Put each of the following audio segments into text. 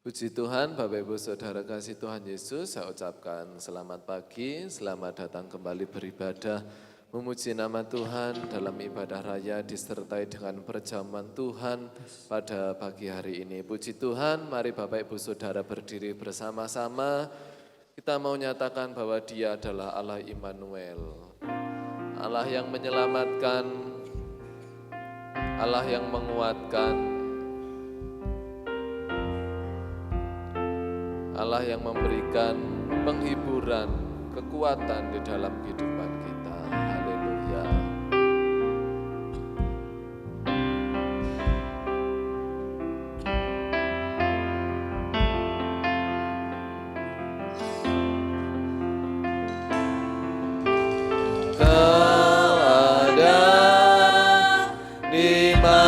Puji Tuhan, Bapak Ibu Saudara kasih Tuhan Yesus, saya ucapkan selamat pagi, selamat datang kembali beribadah, memuji nama Tuhan dalam ibadah raya disertai dengan perjamuan Tuhan pada pagi hari ini. Puji Tuhan, mari Bapak Ibu Saudara berdiri bersama-sama, kita mau nyatakan bahwa Dia adalah Allah Immanuel, Allah yang menyelamatkan, Allah yang menguatkan, Allah yang memberikan penghiburan, kekuatan di dalam kehidupan kita. Haleluya. Kau ada dimanapun.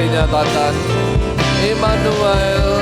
Nyatakan Immanuel,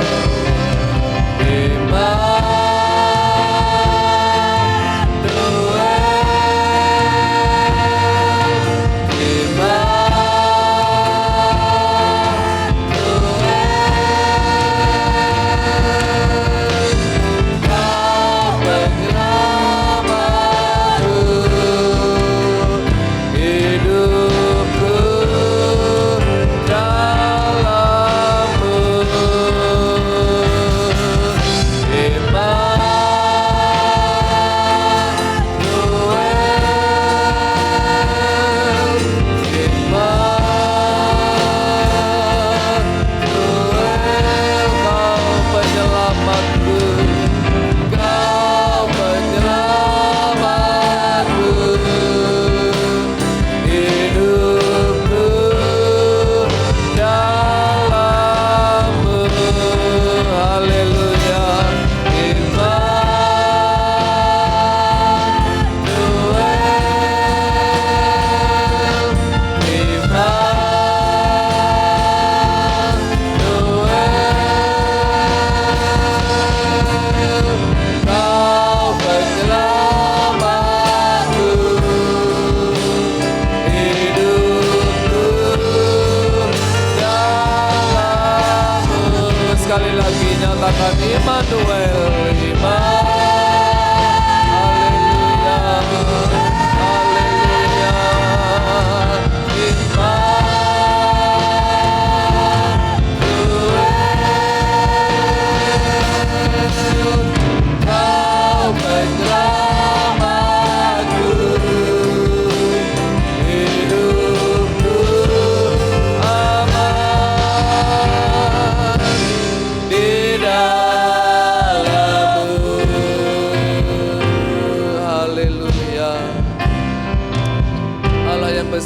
dalam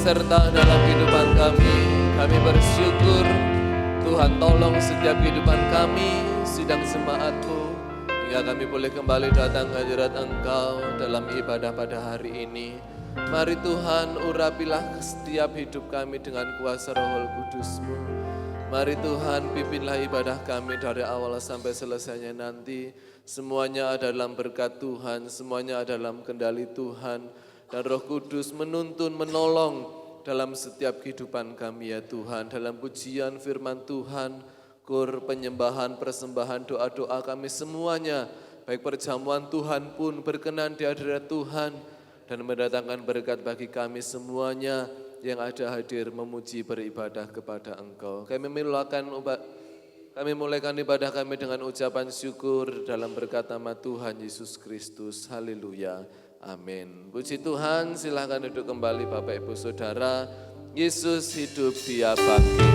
serta dalam kehidupan kami. Kami bersyukur Tuhan tolong setiap kehidupan kami, sidang jemaat-Mu, hingga kami boleh kembali datang ke hadirat Engkau dalam ibadah pada hari ini. Mari Tuhan, urapilah setiap hidup kami dengan kuasa Roh Kudus-Mu. Mari Tuhan, pimpinlah ibadah kami dari awal sampai selesainya nanti. Semuanya ada dalam berkat Tuhan, semuanya ada dalam kendali Tuhan. Dan Roh Kudus menuntun, menolong dalam setiap kehidupan kami ya Tuhan. Dalam pujian firman Tuhan, kur, penyembahan, persembahan, doa-doa kami semuanya, baik perjamuan Tuhan pun berkenan di hadirat Tuhan dan mendatangkan berkat bagi kami semuanya yang ada hadir memuji beribadah kepada Engkau. Kami mulaikan ibadah kami dengan ucapan syukur dalam berkat nama Tuhan Yesus Kristus. Haleluya. Amin. Puji Tuhan, silakan duduk kembali Bapak Ibu Saudara. Yesus hidup, Dia bangkit.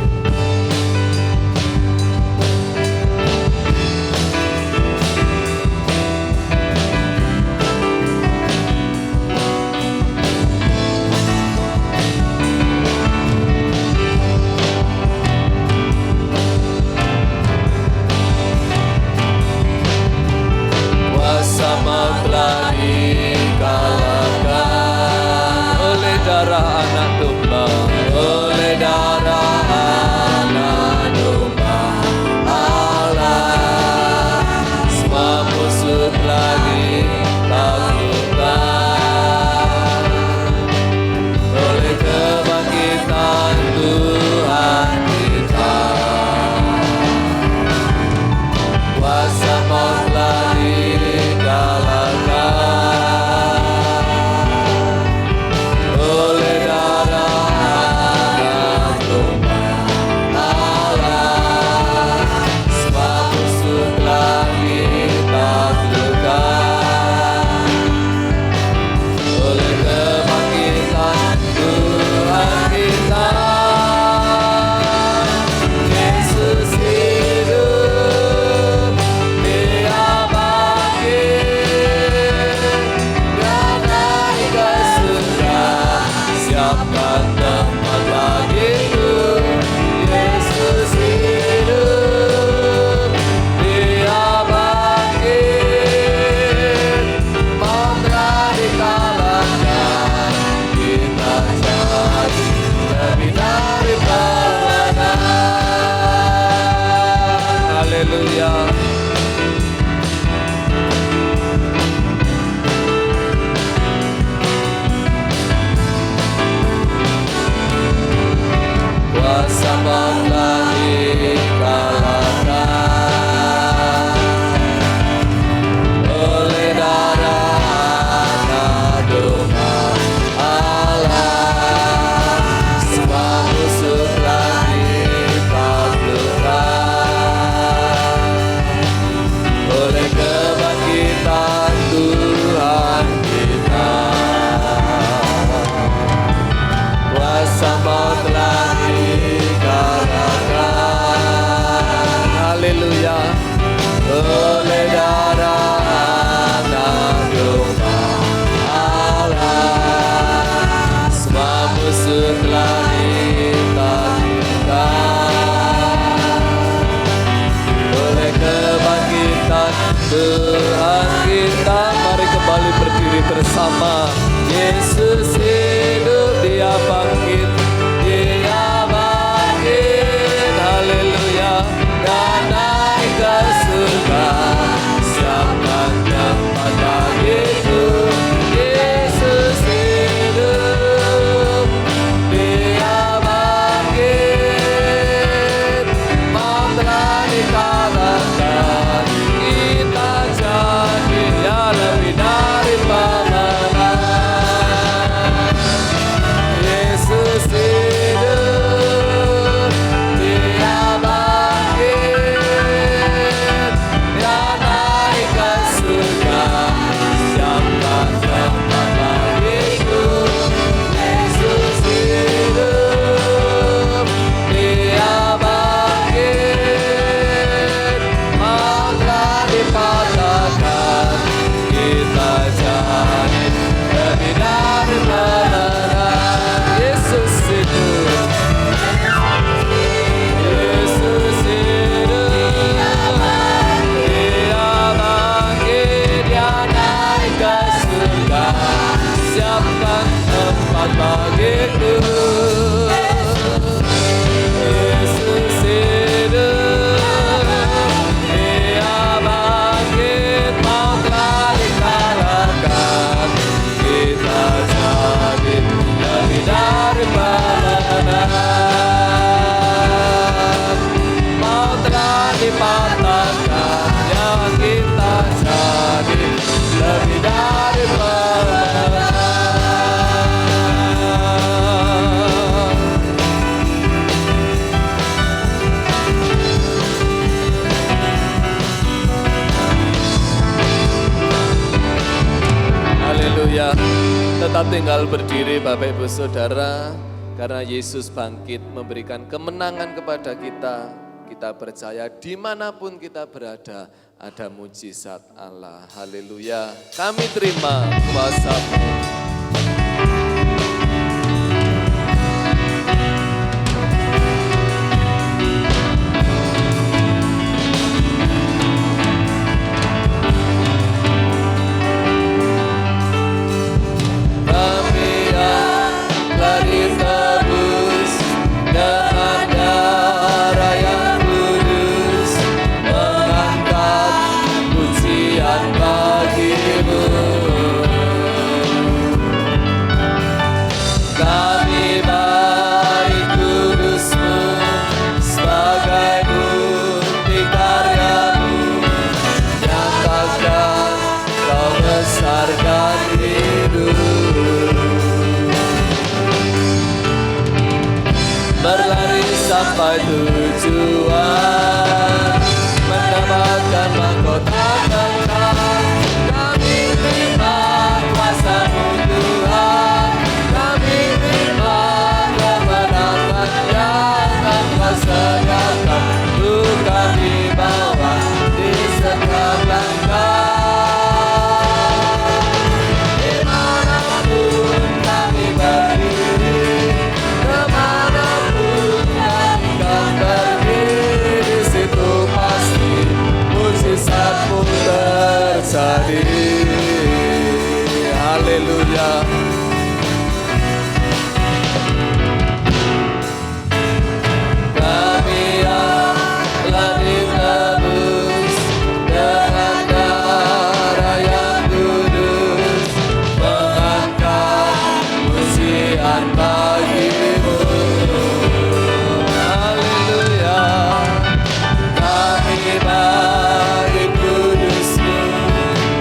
bersama. Yesus hidup, Dia bangkit, Dia bangkit, haleluya, dan naik ke surga, siapkan tempat bagiku. Yesus hidup, Dia bangkit, maut telah dikalahkan, kita jadi ya lebih dari pemenang. selamat bagiku. Yesus hidup, Dia bangkit, maut telah dikalahkan. Kita jadi lebih dari pemenang. Maut telah dipatahkan, yang kita jadi lebih dari pemenang. Haleluya. Tetap tinggal berdiri Bapak Ibu Saudara, karena Yesus bangkit memberikan kemenangan kepada kita. Kita percaya dimanapun kita berada ada mujizat Allah. Haleluya. Kami terima kuasa-Mu. Kami yang telah ditebus dengan darah yang kudus, mengangkat pujian bagi-Mu. Kami baik kudus-Mu sebagai bukti karya-Mu, nyatakan Kau besar dan hidup. Berlari sampai tujuan, mendapatkan mahkota kekal. Kami terima kuasa-Mu Tuhan, kami terima kemenangan yang Engkau sediakan. Untuk kami bawa di setiap langkah. Dimanapun kami berdiri, kemanapun kami akan pergi, di situ pasti mujizat-Mu terjadi. Haleluya. Kami yang telah ditebus dengan darah yang kudus, mengangkat pujian bagi-Mu. Haleluya. Kami bagi kudus-Mu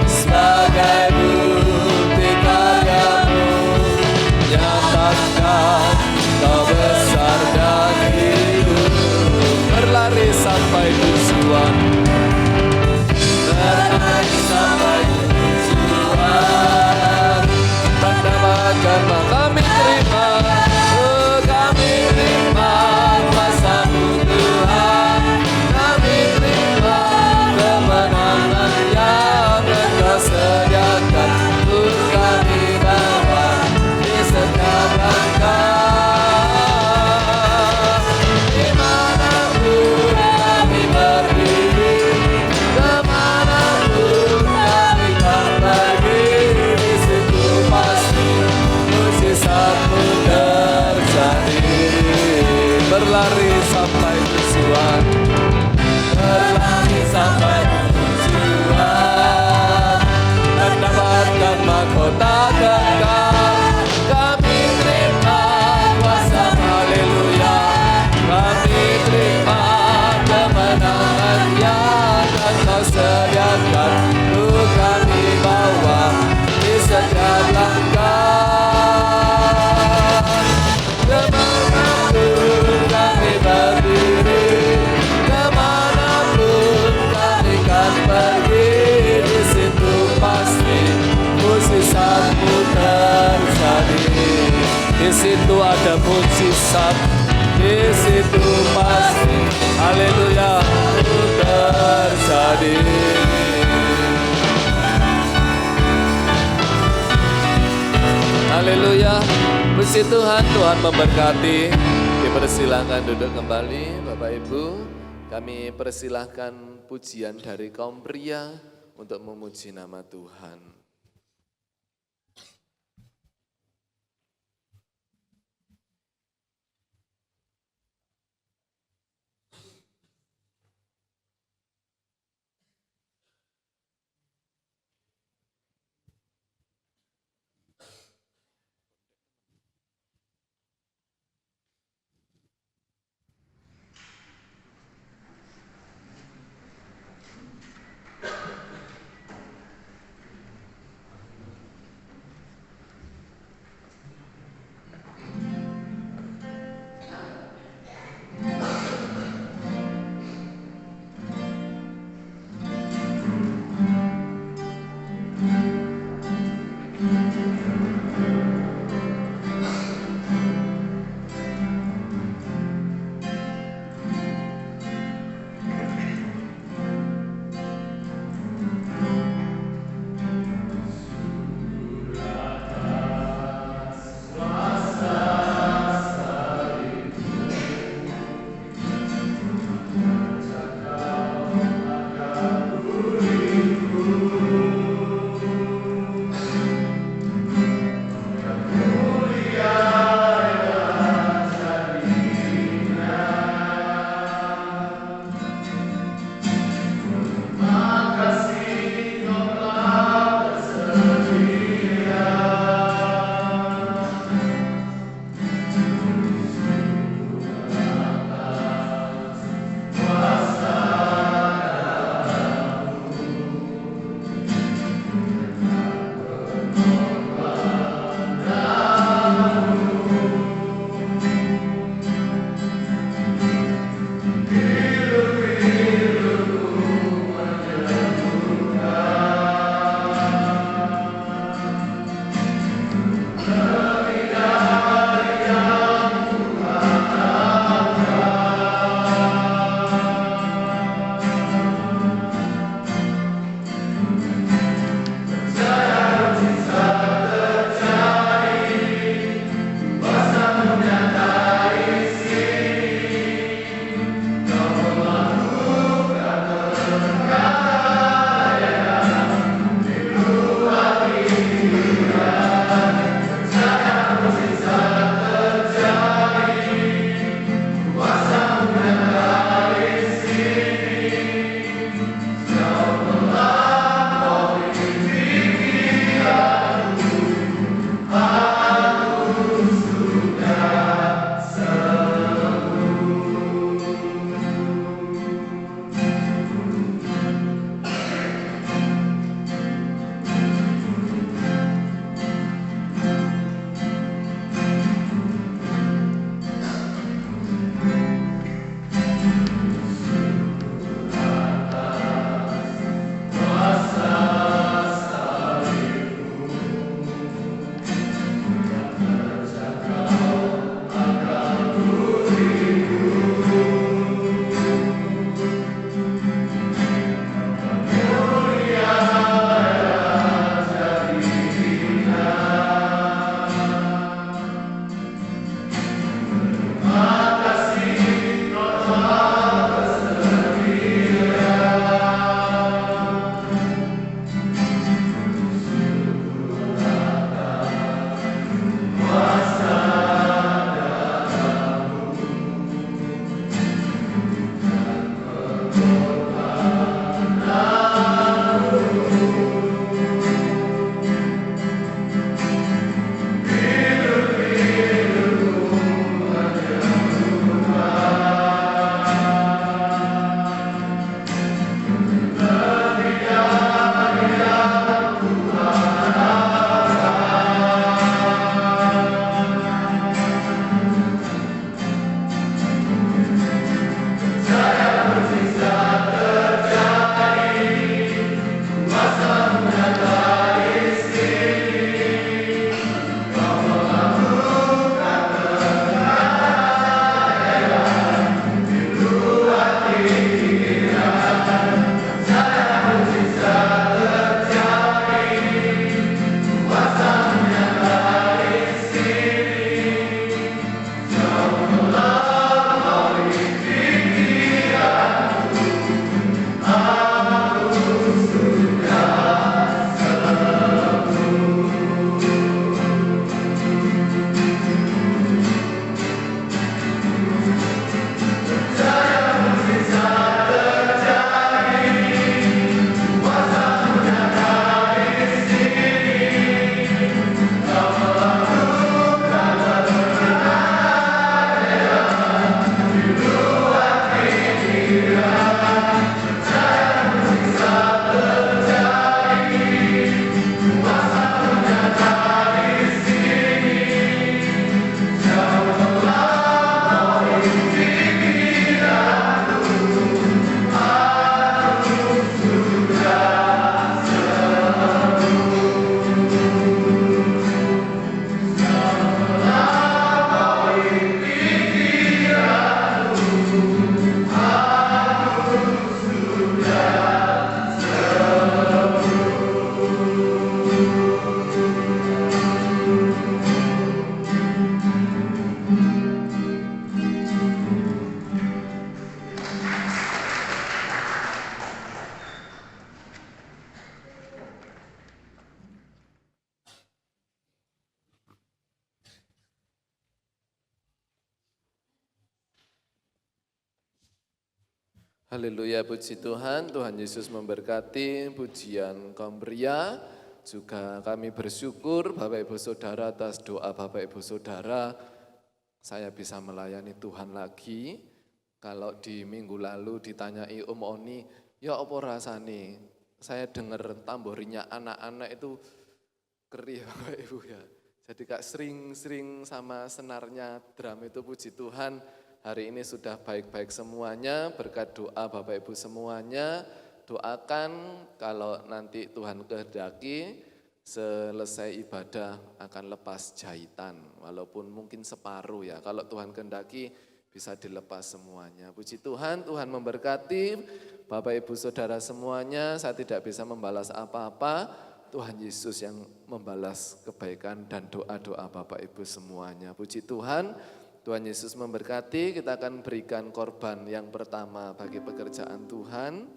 sebagai bukti karya-Mu, nyatakan Kau besar dan hidup. Berlari sampai tujuan, berlari sampai tujuan, mendapatkan kami terima, kami terima kuasa-Mu Tuhan, kami terima kemenangan yang Engkau sediakan. Untuk kami bawa di setiap langkah. Dimanapun kami berdiri, kemanapun kami akan pergi, di situ pasti mujizat-Mu terjadi. Berlari sampai tujuan, berlari sampai tujuan, mendapatkan mahkota kekal. Kami terima kuasa, haleluya. Kami terima kemenangan yang Engkau sediakan. Untuk kami bawa di setiap langkah. Kemanapun kami berdiri, kemanapun kami akan pergi, di situ pasti mujizat-Mu terjadi. Di situ ada mujizat, di situ pasti, haleluya, terjadi. Haleluya. Puji Tuhan, Tuhan memberkati. Dipersilahkan duduk kembali Bapak Ibu. Kami persilahkan pujian dari kaum pria untuk memuji nama Tuhan. Haleluya, puji Tuhan. Tuhan Yesus memberkati pujian kaum pria. Juga kami bersyukur Bapak Ibu Saudara atas doa Bapak Ibu Saudara. Saya bisa melayani Tuhan lagi. Kalau di minggu lalu ditanyai Om Oni, ya apa rasane? Saya dengar tamborinya anak-anak itu keri Bapak Ibu ya. Jadi kak sering-sering sama senarnya drum itu, puji Tuhan. Hari ini sudah baik-baik semuanya, berkat doa Bapak Ibu semuanya. Doakan kalau nanti Tuhan kehendaki selesai ibadah akan lepas jahitan. Walaupun mungkin separuh ya, kalau Tuhan kehendaki bisa dilepas semuanya. Puji Tuhan, Tuhan memberkati Bapak Ibu Saudara semuanya. Saya tidak bisa membalas apa-apa, Tuhan Yesus yang membalas kebaikan dan doa-doa Bapak Ibu semuanya. Puji Tuhan. Tuhan Yesus memberkati. Kita akan berikan korban yang pertama bagi pekerjaan Tuhan.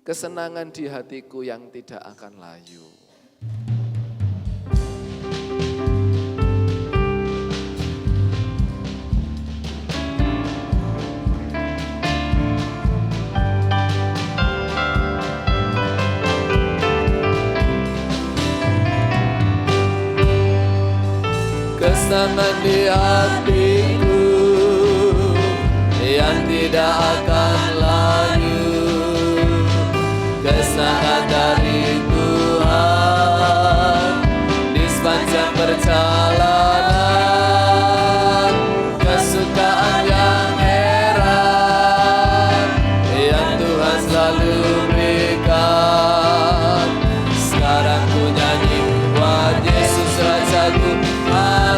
Kesenangan di hatiku yang tidak akan layu. Kesenangan di hatiku yang tidak akan layu, kesenangan dari Tuhan di sepanjang perjalanan, kesukaan yang heran yang Tuhan selalu berikan. Sekarang ku nyanyi buat Yesus Rajaku. Haleluya.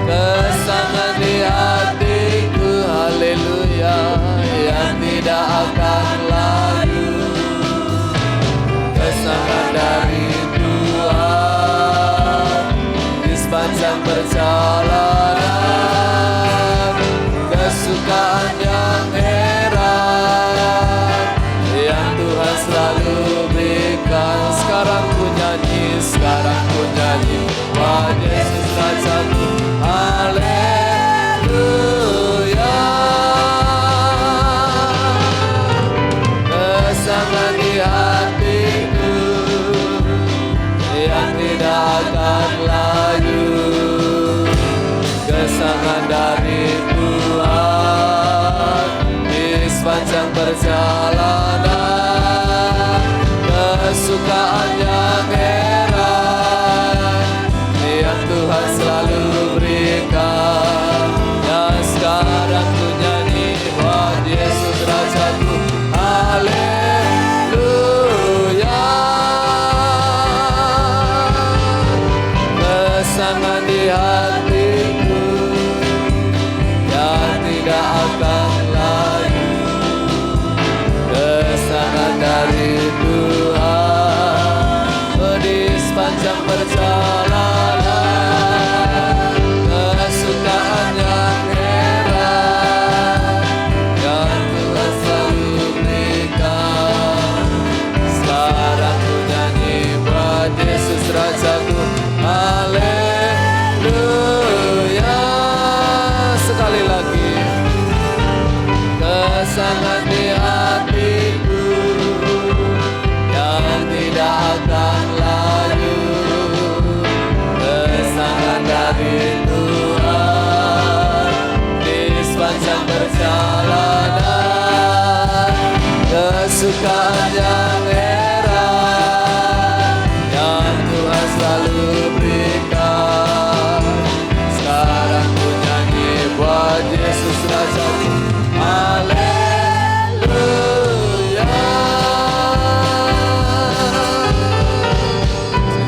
Kesenangan di hatiku, haleluya, yang tidak akan layu. Kesenangan dari Tuhan di sepanjang perjalanan, kesukaan yang heran yang Tuhan selalu berikan. Sekarang ku nyanyi, Tuhan Yesus Rajaku. Haleluya. Kesenangan di hatiku yang tidak akan layu, kesenangan dari Tuhan di sepanjang perjalanan, kesukaan yang heran yang Tuhan selalu berikan. Ya sekarang ku nyanyi buat Yesus Rajaku. Haleluya. Kesenangan di hatiku yang tidak akan layu, kesenangan dari Tuhan di sepanjang perjalanan, kesukaan yang heran yang Tuhan selalu berikan. Sekarang ku nyanyi buat Yesus Rajaku. Haleluya. Sekali lagi. Kesenangan di hatiku yang tidak akan layu, kesenangan dari Tuhan di sepanjang perjalanan, kesukaan yang heran yang Tuhan selalu berikan. Sekarang ku nyanyi buat Yesus Rajaku. Haleluya.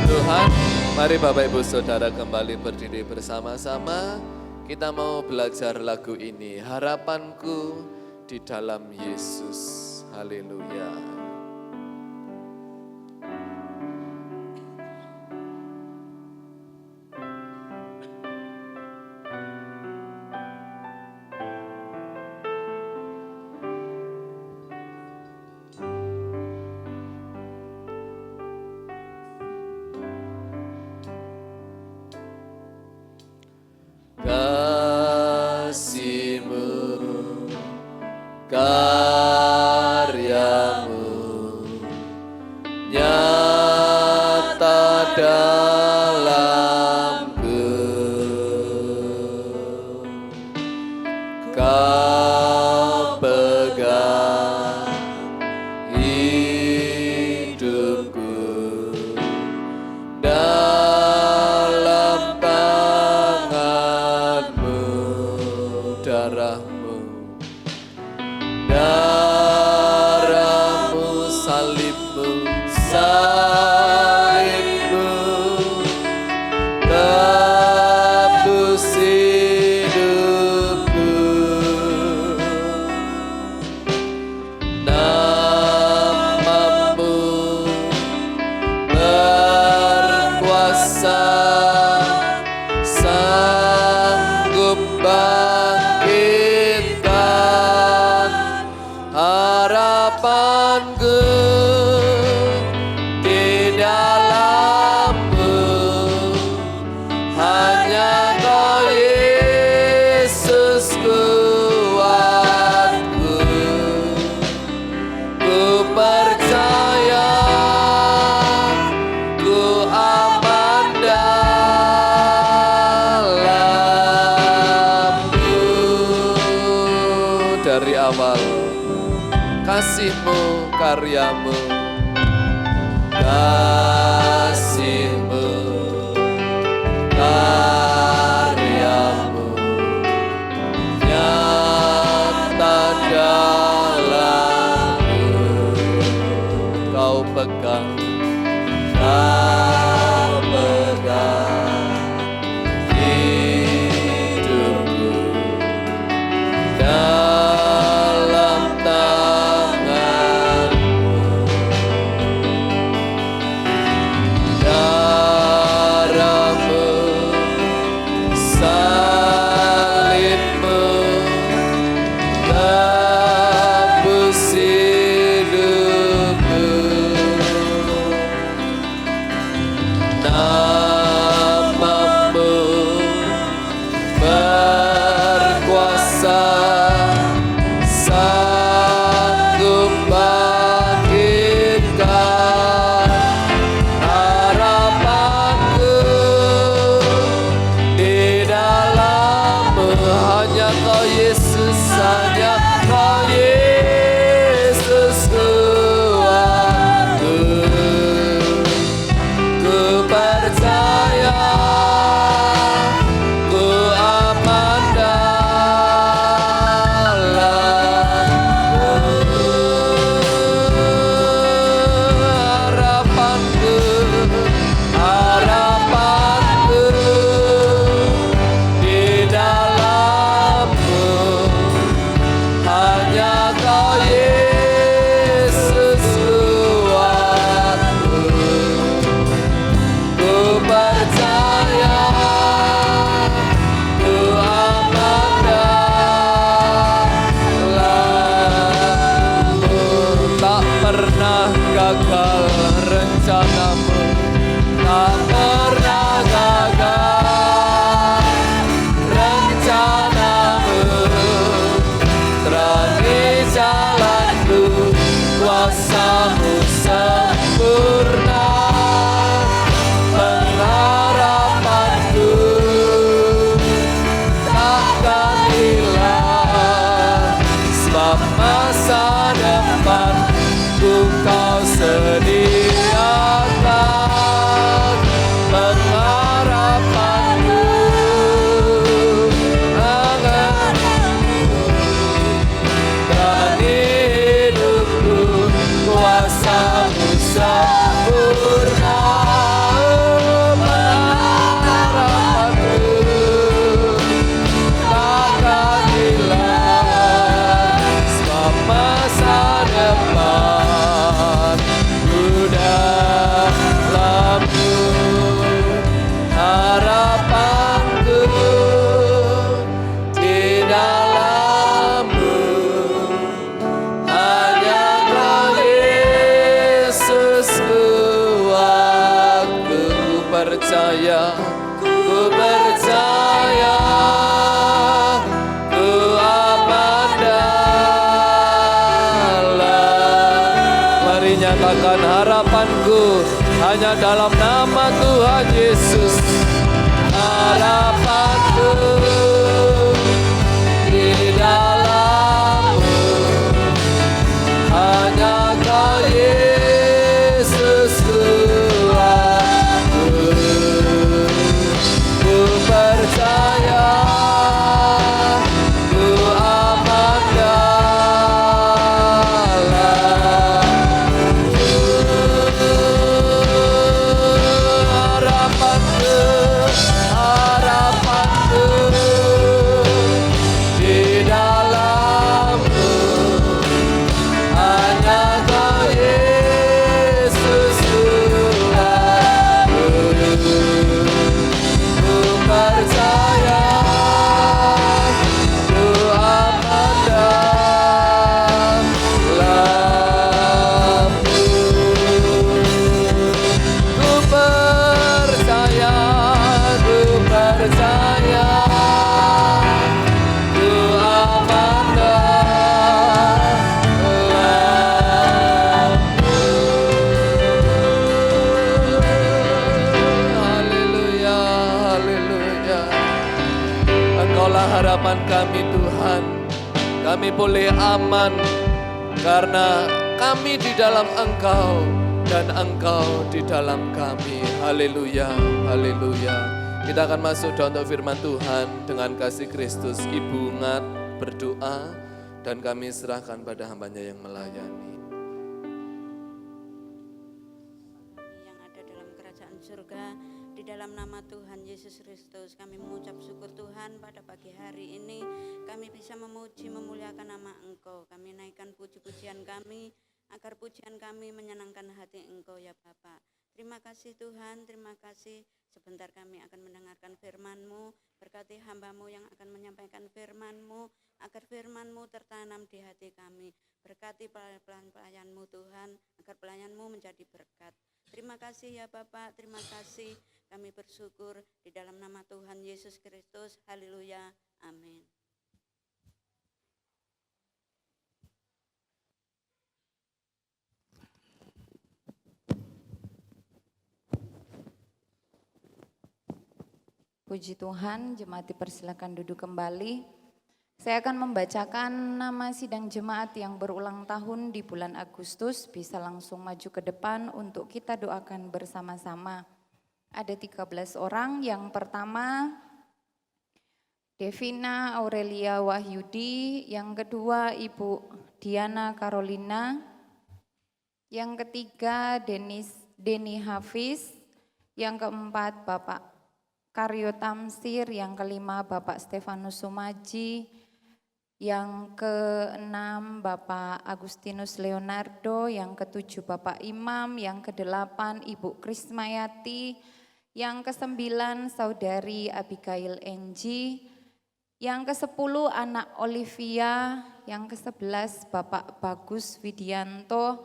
Tuhan, mari Bapak Ibu Saudara kembali berdiri bersama-sama. Kita mau belajar lagu ini, harapanku di dalam Yesus. Haleluya. harapanku di dalam-Mu, hanya Kau Yesus kuatku. Ku percaya ku aman dalam-Mu. Dari awal kasih-Mu, karya-Mu, kasih-Mu, karya-Mu nyata dalamku. Kau pegang hidupku dalam tangan-Mu. Darah-Mu, salib-Mu tebus hidupku. Nama-Mu berkuasa, sanggup bangkitkan harapanku di dalam-Mu. Hanya Kau Yesus, hanya Kau Yesus kuatku. Ku percaya ku aman dalam-Mu. Harapanku, harapanku di dalam-Mu, hanya Kau Yesus kuatku. Ku percaya ku aman dalam-Mu. Tak pernah gagal rencana-Mu, tak pernah gagal rencana-Mu. Terangi jalanku, kuasa-Mu sempurna. Pengharapanku takkan hilang, sebab masa depanku Kau sediakan. Pengharapanku dan hidupku, kuasa-Mu sempurna. Pengharapanku takkan hilang, sebab masa depanku dalam-Mu. Harapanku di dalam-Mu, hanya Kau Yesus kuatku. Ku percaya ku aman dalam. Mari nyatakan harapanku hanya dalam nama Tuhan Yesus. Harapanku di dalam-Mu, hanya Kau Yesus kuatku. Ku percaya ku aman dalam-Mu. Harapanku, harapanku kehidupan kami Tuhan. Kami boleh aman karena kami di dalam Engkau dan Engkau di dalam kami. Haleluya, haleluya. Kita akan masuk doa untuk firman Tuhan dengan kasih Kristus. Ibu Ngat berdoa dan kami serahkan pada hambanya yang melayani. Yang ada dalam kerajaan surga, di dalam nama Tuhan Yesus Kristus, kami mengucap syukur Tuhan pada pagi hari ini. Kami bisa memuji, memuliakan nama Engkau. Kami naikkan puji-pujian kami, agar pujian kami menyenangkan hati Engkau ya Bapa. Terima kasih Tuhan, terima kasih. Sebentar kami akan mendengarkan firman-Mu. Berkati hamba-Mu yang akan menyampaikan firman-Mu, agar firman-Mu tertanam di hati kami. Berkati pelayan-pelayan-Mu Tuhan, agar pelayan-Mu menjadi berkat. Terima kasih ya Bapak, terima kasih. Kami bersyukur di dalam nama Tuhan Yesus Kristus. Haleluya, amin. Puji Tuhan, jemaat dipersilakan duduk kembali. Saya akan membacakan nama sidang jemaat yang berulang tahun di bulan Agustus. Bisa langsung maju ke depan untuk kita doakan bersama-sama. Ada 13 orang. Yang pertama, Devina Aurelia Wahyudi. Yang kedua, Ibu Diana Carolina. Yang ketiga, Deni Hafiz. Yang keempat, Bapak Karyo Tamsir. Yang kelima, Bapak Stefanus Sumaji. Yang keenam, Bapak Agustinus Leonardo. Yang ketujuh, Bapak Imam. Yang kedelapan, Ibu Krismayati. Yang kesembilan, Saudari Abigail Enji. Yang kesepuluh, Anak Olivia. Yang kesebelas, Bapak Bagus Widianto.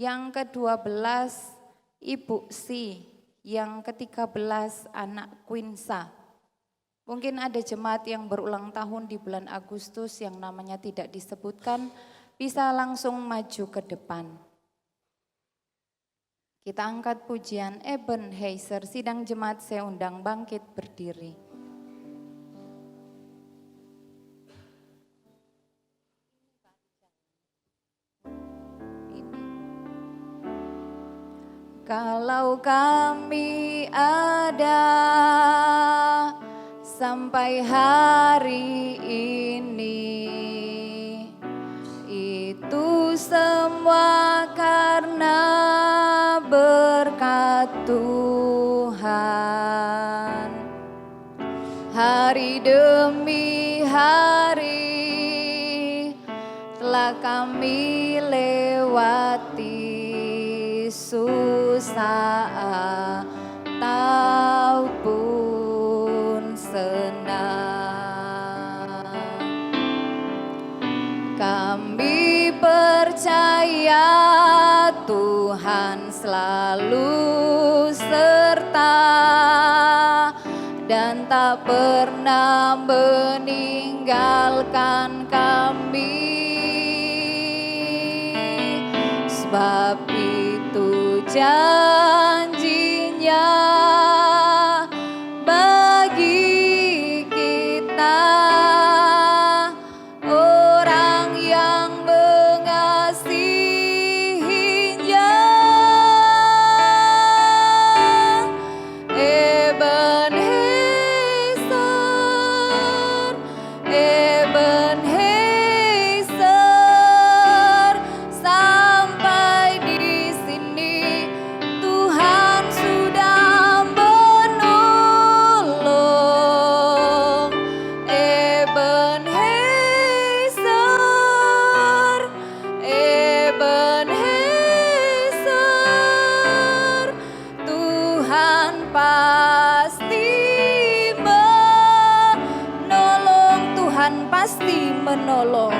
Yang ke-12, Ibu Si. Yang ke-13, Anak Quinsa. Mungkin ada jemaat yang berulang tahun di bulan Agustus yang namanya tidak disebutkan, bisa langsung maju ke depan. Kita angkat pujian Ebenezer, sidang jemaat saya undang bangkit berdiri. Kalau kami ada sampai hari ini, itu semua karena berkat Tuhan. Hari demi hari telah kami lewati, susah ataupun senang. Kami percaya Tuhan selalu serta dan tak pernah meninggalkan kami. Sebab itu janjinya bagi kita, orang yang mengasihinya. Ebenezer, Ebenezer, sampai di sini Tuhan sudah menolong. Ebenezer, Ebenezer, Tuhan pasti menolong. Tuhan pasti menolong.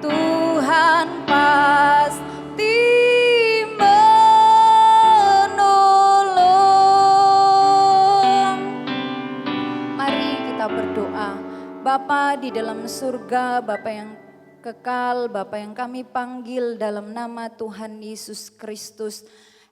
Tuhan pasti menolong. Mari kita berdoa. Bapa di dalam surga, Bapa yang kekal, Bapa yang kami panggil dalam nama Tuhan Yesus Kristus.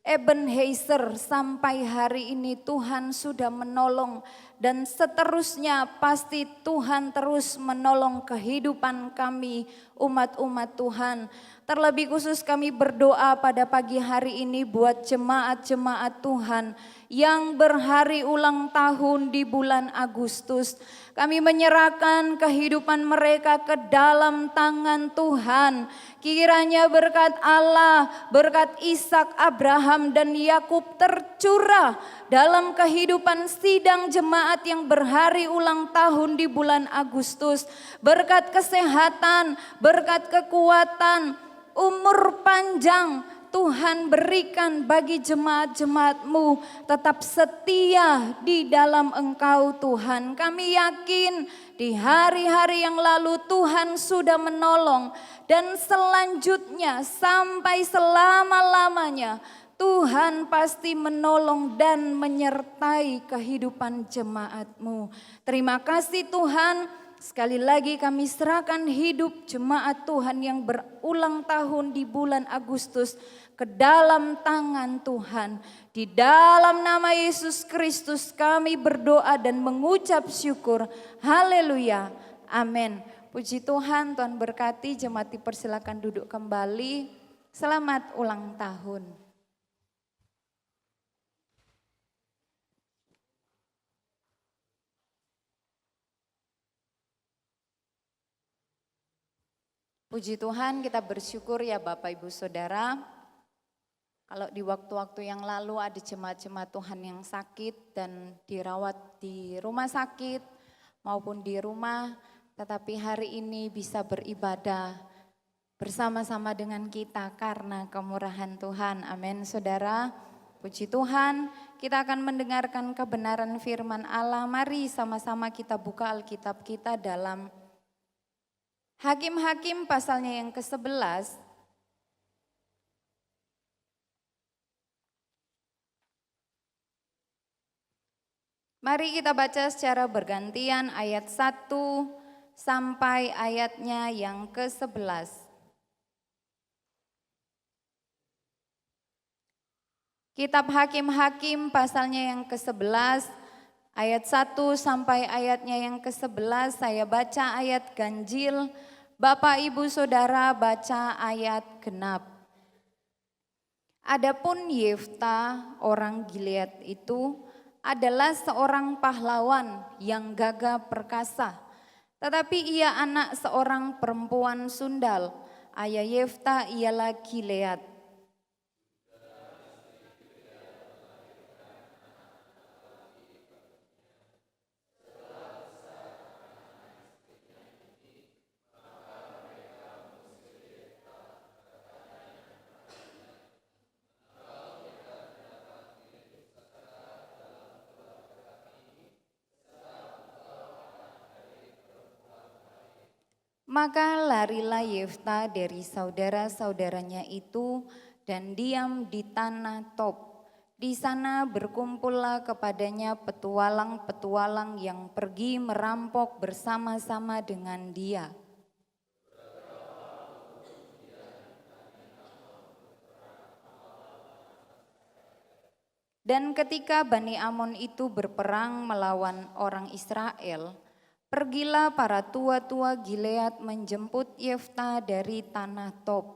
Ebenezer, sampai hari ini Tuhan sudah menolong dan seterusnya pasti Tuhan terus menolong kehidupan kami umat-umat Tuhan. Terlebih khusus kami berdoa pada pagi hari ini buat jemaat-jemaat Tuhan yang berhari ulang tahun di bulan Agustus. Kami menyerahkan kehidupan mereka ke dalam tangan Tuhan. Kiranya berkat Allah, berkat Ishak, Abraham dan Yakub tercurah dalam kehidupan sidang jemaat yang berhari ulang tahun di bulan Agustus. Berkat kesehatan, berkat kekuatan, umur panjang Tuhan berikan bagi jemaat-jemaat-Mu, tetap setia di dalam Engkau Tuhan. Kami yakin di hari-hari yang lalu Tuhan sudah menolong dan selanjutnya sampai selama-lamanya Tuhan pasti menolong dan menyertai kehidupan jemaat-Mu. Terima kasih Tuhan. Sekali lagi kami serahkan hidup jemaat Tuhan yang berulang tahun di bulan Agustus ke dalam tangan Tuhan. Di dalam nama Yesus Kristus kami berdoa dan mengucap syukur. Haleluya. Amin. Puji Tuhan, Tuhan berkati. Jemaat dipersilakan duduk kembali. Selamat ulang tahun. Puji Tuhan, kita bersyukur ya Bapak Ibu Saudara. Kalau di waktu-waktu yang lalu ada jemaat-jemaat Tuhan yang sakit dan dirawat di rumah sakit maupun di rumah, tetapi hari ini bisa beribadah bersama-sama dengan kita karena kemurahan Tuhan. Amin Saudara. Puji Tuhan, kita akan mendengarkan kebenaran firman Allah. Mari sama-sama kita buka Alkitab kita dalam Hakim-Hakim pasalnya yang ke-11. Mari kita baca secara bergantian ayat 1 sampai ayatnya yang ke-11. Kitab Hakim-Hakim pasalnya yang ke-11 ayat 1 sampai ayatnya yang ke-11. Saya baca ayat ganjil. Bapak Ibu Saudara baca ayat genap. Adapun Yefta orang Gilead itu adalah seorang pahlawan yang gagah perkasa. Tetapi ia anak seorang perempuan sundal. Ayah Yefta ialah Gilead. Maka larilah Yefta dari saudara-saudaranya itu dan diam di tanah Tob. Di sana berkumpullah kepadanya petualang-petualang yang pergi merampok bersama-sama dengan dia. Dan ketika Bani Amon itu berperang melawan orang Israel, pergilah para tua-tua Gilead menjemput Yefta dari tanah Tob.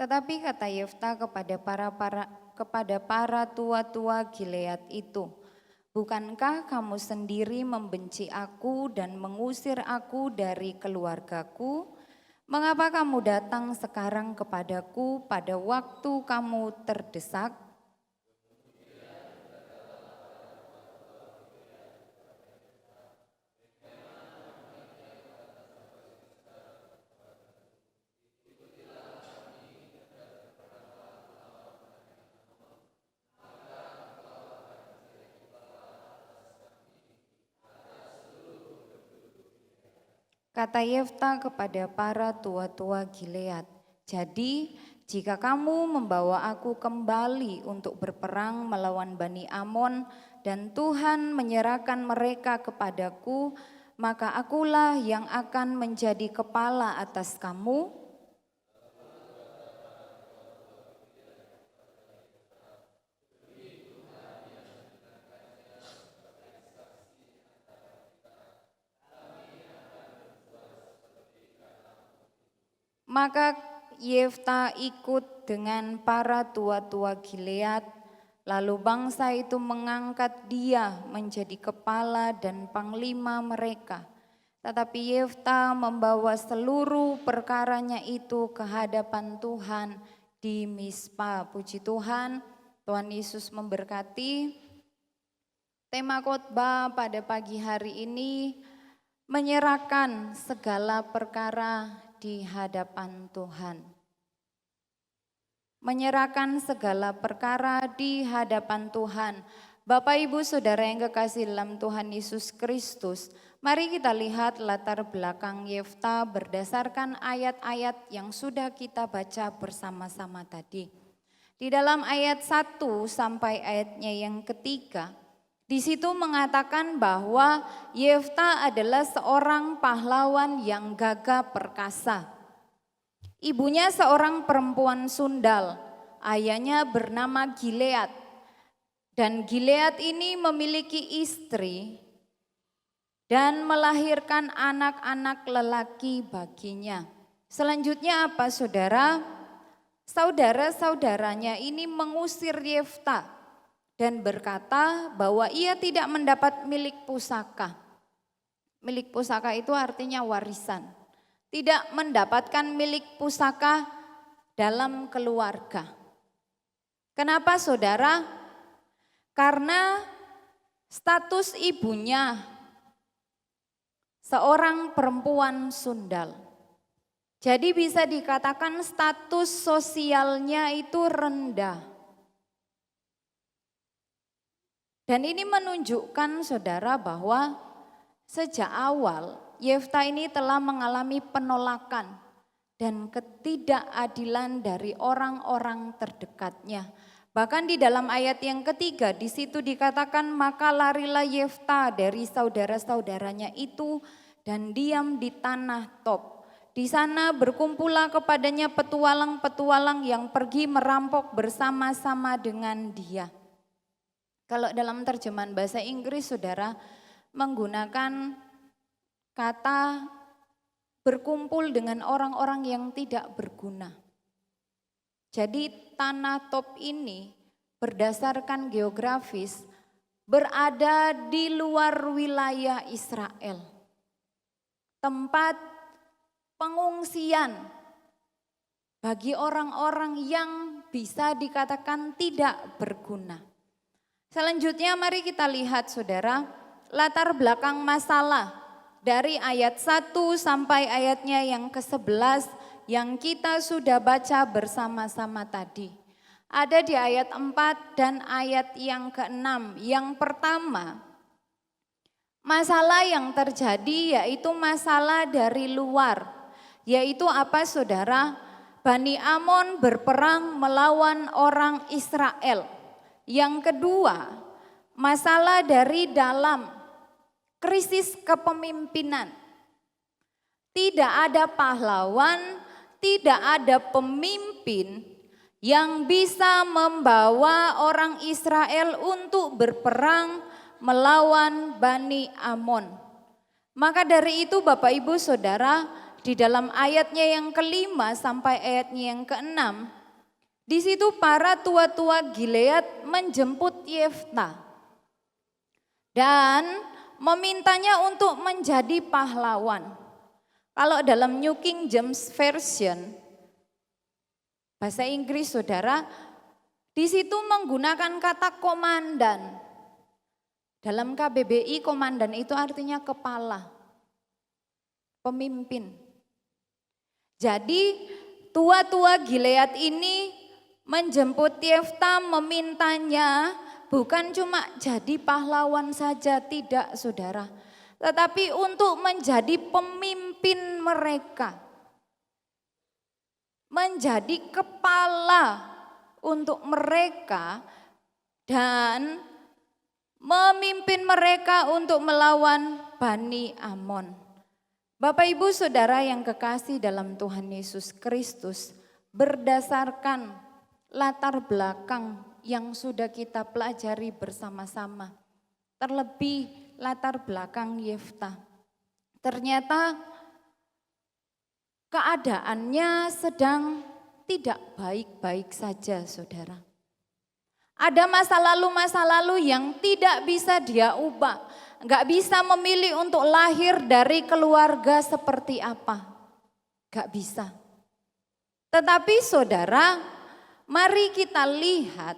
Tetapi kata Yefta kepada para tua-tua Gilead itu, bukankah kamu sendiri membenci aku dan mengusir aku dari keluargaku? Mengapa kamu datang sekarang kepadaku pada waktu kamu terdesak? Kata Yefta kepada para tua-tua Gilead, jadi jika kamu membawa aku kembali untuk berperang melawan Bani Amon dan Tuhan menyerahkan mereka kepadaku, maka akulah yang akan menjadi kepala atas kamu. Maka Yefta ikut dengan para tua-tua Gilead, lalu bangsa itu mengangkat dia menjadi kepala dan panglima mereka. Tetapi Yefta membawa seluruh perkaranya itu ke hadapan Tuhan di Mispa. Puji Tuhan, Tuhan Yesus memberkati. Tema khotbah pada pagi hari ini, menyerahkan segala perkara di hadapan Tuhan. Menyerahkan segala perkara di hadapan Tuhan. Bapak Ibu Saudara yang kekasih dalam Tuhan Yesus Kristus, mari kita lihat latar belakang Yefta berdasarkan ayat-ayat yang sudah kita baca bersama-sama tadi. Di dalam ayat 1 sampai ayatnya yang ketiga, di situ mengatakan bahwa Yefta adalah seorang pahlawan yang gagah perkasa. Ibunya seorang perempuan sundal, ayahnya bernama Gilead. Dan Gilead ini memiliki istri dan melahirkan anak-anak lelaki baginya. Selanjutnya apa saudara? Saudara-saudaranya ini mengusir Yefta dan berkata bahwa ia tidak mendapat milik pusaka. Milik pusaka itu artinya warisan. Tidak mendapatkan milik pusaka dalam keluarga. Kenapa saudara? Karena status ibunya seorang perempuan sundal. Jadi bisa dikatakan status sosialnya itu rendah. Dan ini menunjukkan saudara bahwa sejak awal Yefta ini telah mengalami penolakan dan ketidakadilan dari orang-orang terdekatnya. Bahkan di dalam ayat yang ketiga di situ dikatakan maka larilah Yefta dari saudara-saudaranya itu dan diam di tanah Tob. Di sana berkumpullah kepadanya petualang-petualang yang pergi merampok bersama-sama dengan dia. Kalau dalam terjemahan bahasa Inggris saudara menggunakan kata berkumpul dengan orang-orang yang tidak berguna. Jadi tanah Tob ini berdasarkan geografis berada di luar wilayah Israel. Tempat pengungsian bagi orang-orang yang bisa dikatakan tidak berguna. Selanjutnya mari kita lihat saudara latar belakang masalah dari ayat 1 sampai ayatnya yang ke-11 yang kita sudah baca bersama-sama tadi. Ada di ayat 4 dan ayat yang ke-6. Yang pertama, masalah yang terjadi yaitu masalah dari luar. Yaitu apa saudara? Bani Amon berperang melawan orang Israel. Yang kedua, masalah dari dalam, krisis kepemimpinan. Tidak ada pahlawan, tidak ada pemimpin yang bisa membawa orang Israel untuk berperang melawan Bani Amon. Maka dari itu Bapak Ibu Saudara, di dalam ayatnya yang ke-5 sampai ayatnya yang ke-6, di situ para tua-tua Gilead menjemput Yefta dan memintanya untuk menjadi pahlawan. Kalau dalam New King James Version, bahasa Inggris saudara, di situ menggunakan kata komandan. Dalam KBBI komandan itu artinya kepala, pemimpin. Jadi tua-tua Gilead ini menjemput Yefta memintanya bukan cuma jadi pahlawan saja, tidak saudara. Tetapi untuk menjadi pemimpin mereka. menjadi kepala untuk mereka dan memimpin mereka untuk melawan Bani Amon. Bapak Ibu Saudara yang kekasih dalam Tuhan Yesus Kristus, berdasarkan latar belakang yang sudah kita pelajari bersama-sama, terlebih latar belakang Yefta. Ternyata keadaannya sedang tidak baik-baik saja, saudara. Ada masa lalu yang tidak bisa dia ubah. Gak bisa memilih untuk lahir dari keluarga seperti apa. Gak bisa. Tetapi saudara, mari kita lihat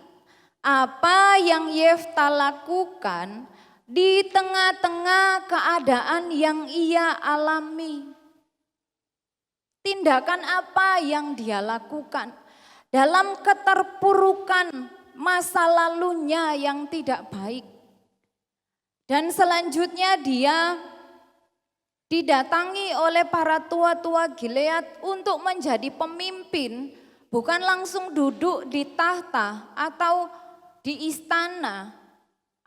apa yang Yefta lakukan di tengah-tengah keadaan yang ia alami. Tindakan apa yang dia lakukan dalam keterpurukan masa lalunya yang tidak baik. Dan selanjutnya dia didatangi oleh para tua-tua Gilead untuk menjadi pemimpin, bukan langsung duduk di tahta atau di istana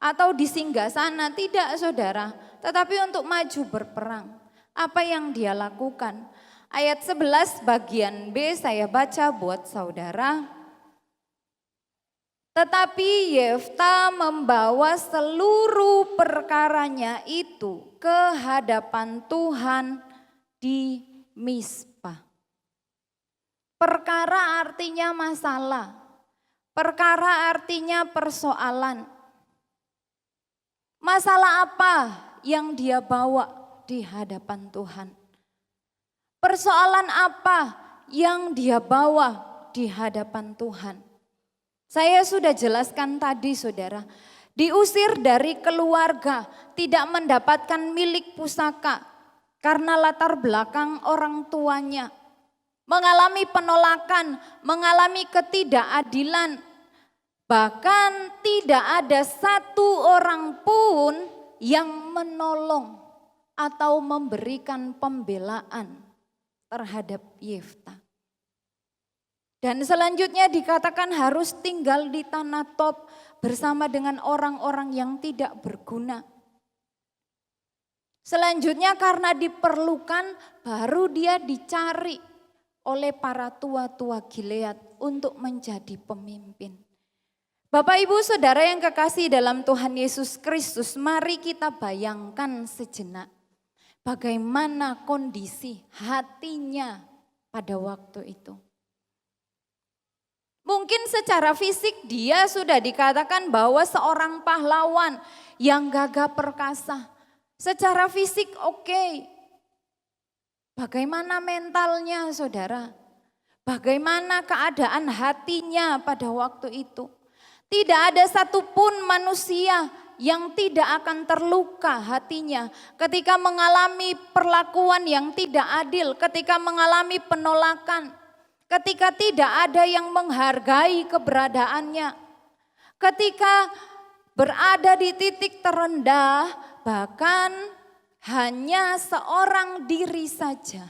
atau di singgasana, tidak saudara, tetapi untuk maju berperang. Apa yang dia lakukan? Ayat 11 bagian B saya baca buat saudara. Tetapi Yefta membawa seluruh perkaranya itu ke hadapan Tuhan di Mizpah. Perkara artinya masalah, perkara artinya persoalan. Masalah apa yang dia bawa di hadapan Tuhan? Persoalan apa yang dia bawa di hadapan Tuhan? Saya sudah jelaskan tadi saudara, diusir dari keluarga, tidak mendapatkan milik pusaka karena latar belakang orang tuanya. Mengalami penolakan, mengalami ketidakadilan, bahkan tidak ada satu orang pun yang menolong atau memberikan pembelaan terhadap Yefta. Dan selanjutnya dikatakan harus tinggal di tanah Tob bersama dengan orang-orang yang tidak berguna. Selanjutnya karena diperlukan baru dia dicari oleh para tua-tua Gilead untuk menjadi pemimpin. Bapak Ibu Saudara yang kekasih dalam Tuhan Yesus Kristus, mari kita bayangkan sejenak bagaimana kondisi hatinya pada waktu itu. Mungkin secara fisik dia sudah dikatakan bahwa seorang pahlawan yang gagah perkasa. Secara fisik oke. Bagaimana mentalnya saudara? Bagaimana keadaan hatinya pada waktu itu? Tidak ada satupun manusia yang tidak akan terluka hatinya ketika mengalami perlakuan yang tidak adil, ketika mengalami penolakan. Ketika tidak ada yang menghargai keberadaannya, ketika berada di titik terendah, bahkan hanya seorang diri saja.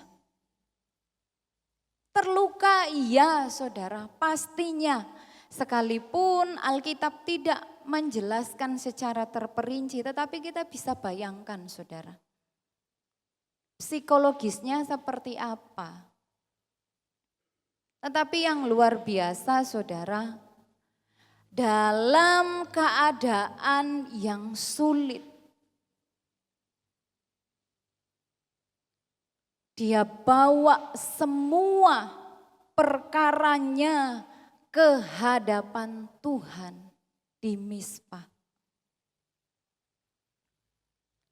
Terluka iya saudara, pastinya. Sekalipun Alkitab tidak menjelaskan secara terperinci, tetapi kita bisa bayangkan saudara. Psikologisnya seperti apa? Tetapi yang luar biasa saudara, dalam keadaan yang sulit, dia bawa semua perkaranya ke hadapan Tuhan di Mizpah.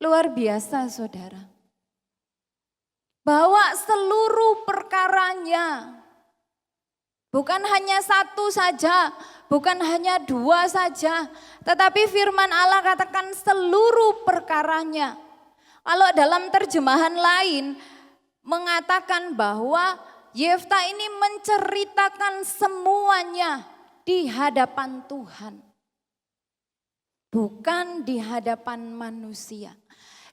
Luar biasa saudara, bawa seluruh perkaranya. Bukan hanya satu saja, bukan hanya dua saja, tetapi firman Allah katakan seluruh perkaranya. Kalau dalam terjemahan lain mengatakan bahwa Yefta ini menceritakan semuanya di hadapan Tuhan. Bukan di hadapan manusia.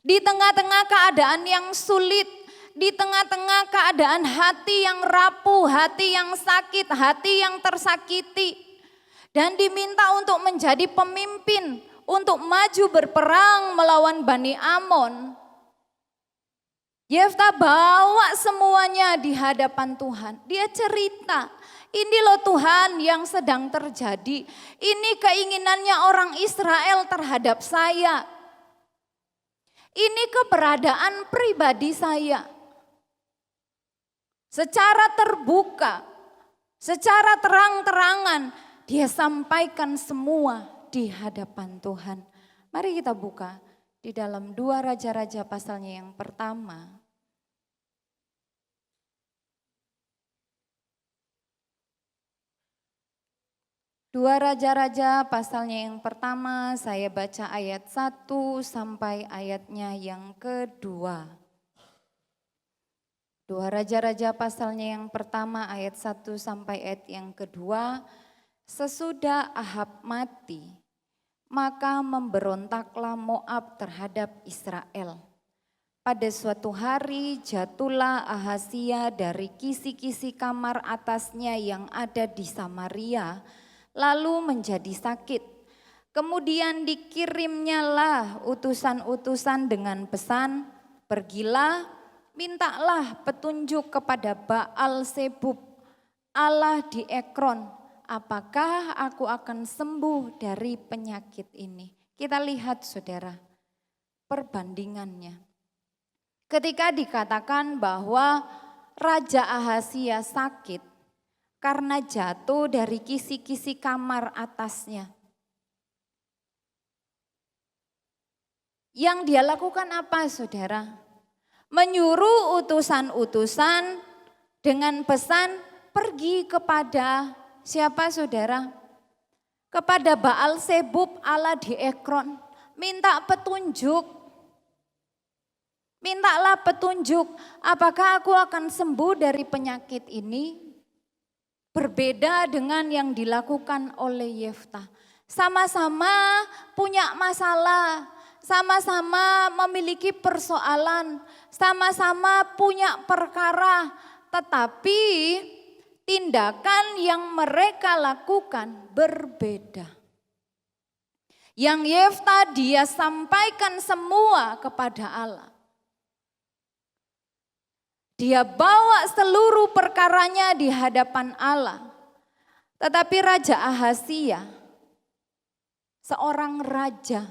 Di tengah-tengah keadaan yang sulit, di tengah-tengah keadaan hati yang rapuh, hati yang sakit, hati yang tersakiti. Dan diminta untuk menjadi pemimpin, untuk maju berperang melawan Bani Amon. Yefta bawa semuanya di hadapan Tuhan. Dia cerita, ini loh Tuhan yang sedang terjadi. Ini keinginannya orang Israel terhadap saya. Ini keberadaan pribadi saya. Secara terbuka, secara terang-terangan, dia sampaikan semua di hadapan Tuhan. Mari kita buka di dalam 2 Raja-Raja pasalnya yang pertama. 2 Raja-Raja pasalnya yang pertama, saya baca ayat 1 sampai ayatnya yang kedua. 2 Raja-Raja pasalnya yang pertama ayat 1 sampai ayat yang kedua. Sesudah Ahab mati, maka memberontaklah Moab terhadap Israel. Pada suatu hari jatuhlah Ahazia dari kisi-kisi kamar atasnya yang ada di Samaria, lalu menjadi sakit. Kemudian dikirimnyalah utusan-utusan dengan pesan, pergilah, mintalah petunjuk kepada Baal Sebub, Allah di Ekron. Apakah aku akan sembuh dari penyakit ini? Kita lihat saudara, perbandingannya. Ketika dikatakan bahwa Raja Ahazia sakit karena jatuh dari kisi-kisi kamar atasnya. Yang dia lakukan apa saudara? Menyuruh utusan-utusan dengan pesan pergi kepada siapa saudara? Kepada Baal Sebub Allah di Ekron. Minta petunjuk. Mintalah petunjuk. Apakah aku akan sembuh dari penyakit ini? Berbeda dengan yang dilakukan oleh Yefta. Sama-sama punya masalah. Sama-sama memiliki persoalan. Sama-sama punya perkara. Tetapi tindakan yang mereka lakukan berbeda. Yang Yefta dia sampaikan semua kepada Allah. Dia bawa seluruh perkaranya di hadapan Allah. Tetapi Raja Ahazia, seorang raja,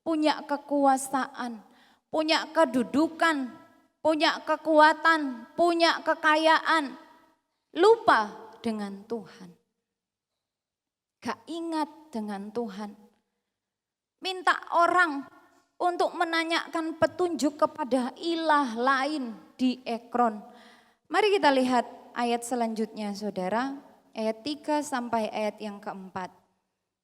punya kekuasaan, punya kedudukan, punya kekuatan, punya kekayaan. Lupa dengan Tuhan. Gak ingat dengan Tuhan. Minta orang untuk menanyakan petunjuk kepada ilah lain di Ekron. Mari kita lihat ayat selanjutnya saudara. Ayat 3 sampai ayat yang keempat.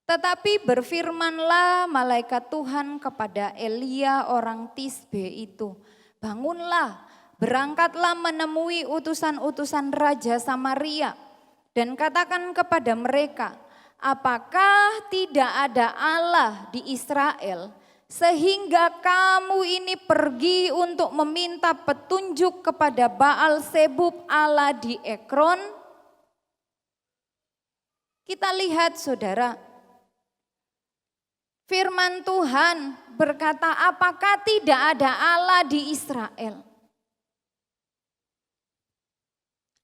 Tetapi berfirmanlah malaikat Tuhan kepada Elia orang Tisbe itu. Bangunlah, berangkatlah menemui utusan-utusan Raja Samaria. Dan katakan kepada mereka, apakah tidak ada Allah di Israel sehingga kamu ini pergi untuk meminta petunjuk kepada Baal Sebub Allah di Ekron? Kita lihat saudara, firman Tuhan berkata, apakah tidak ada Allah di Israel?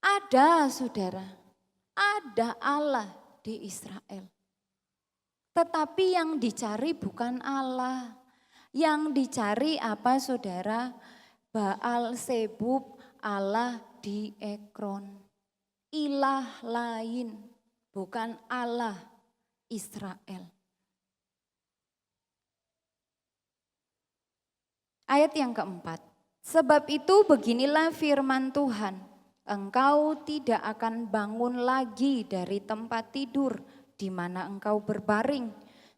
Ada saudara, ada Allah di Israel. Tetapi yang dicari bukan Allah. Yang dicari apa saudara? Baal Sebub Allah di Ekron. Ilah lain, bukan Allah Israel. Ayat yang keempat. Sebab itu beginilah firman Tuhan. Engkau tidak akan bangun lagi dari tempat tidur di mana engkau berbaring,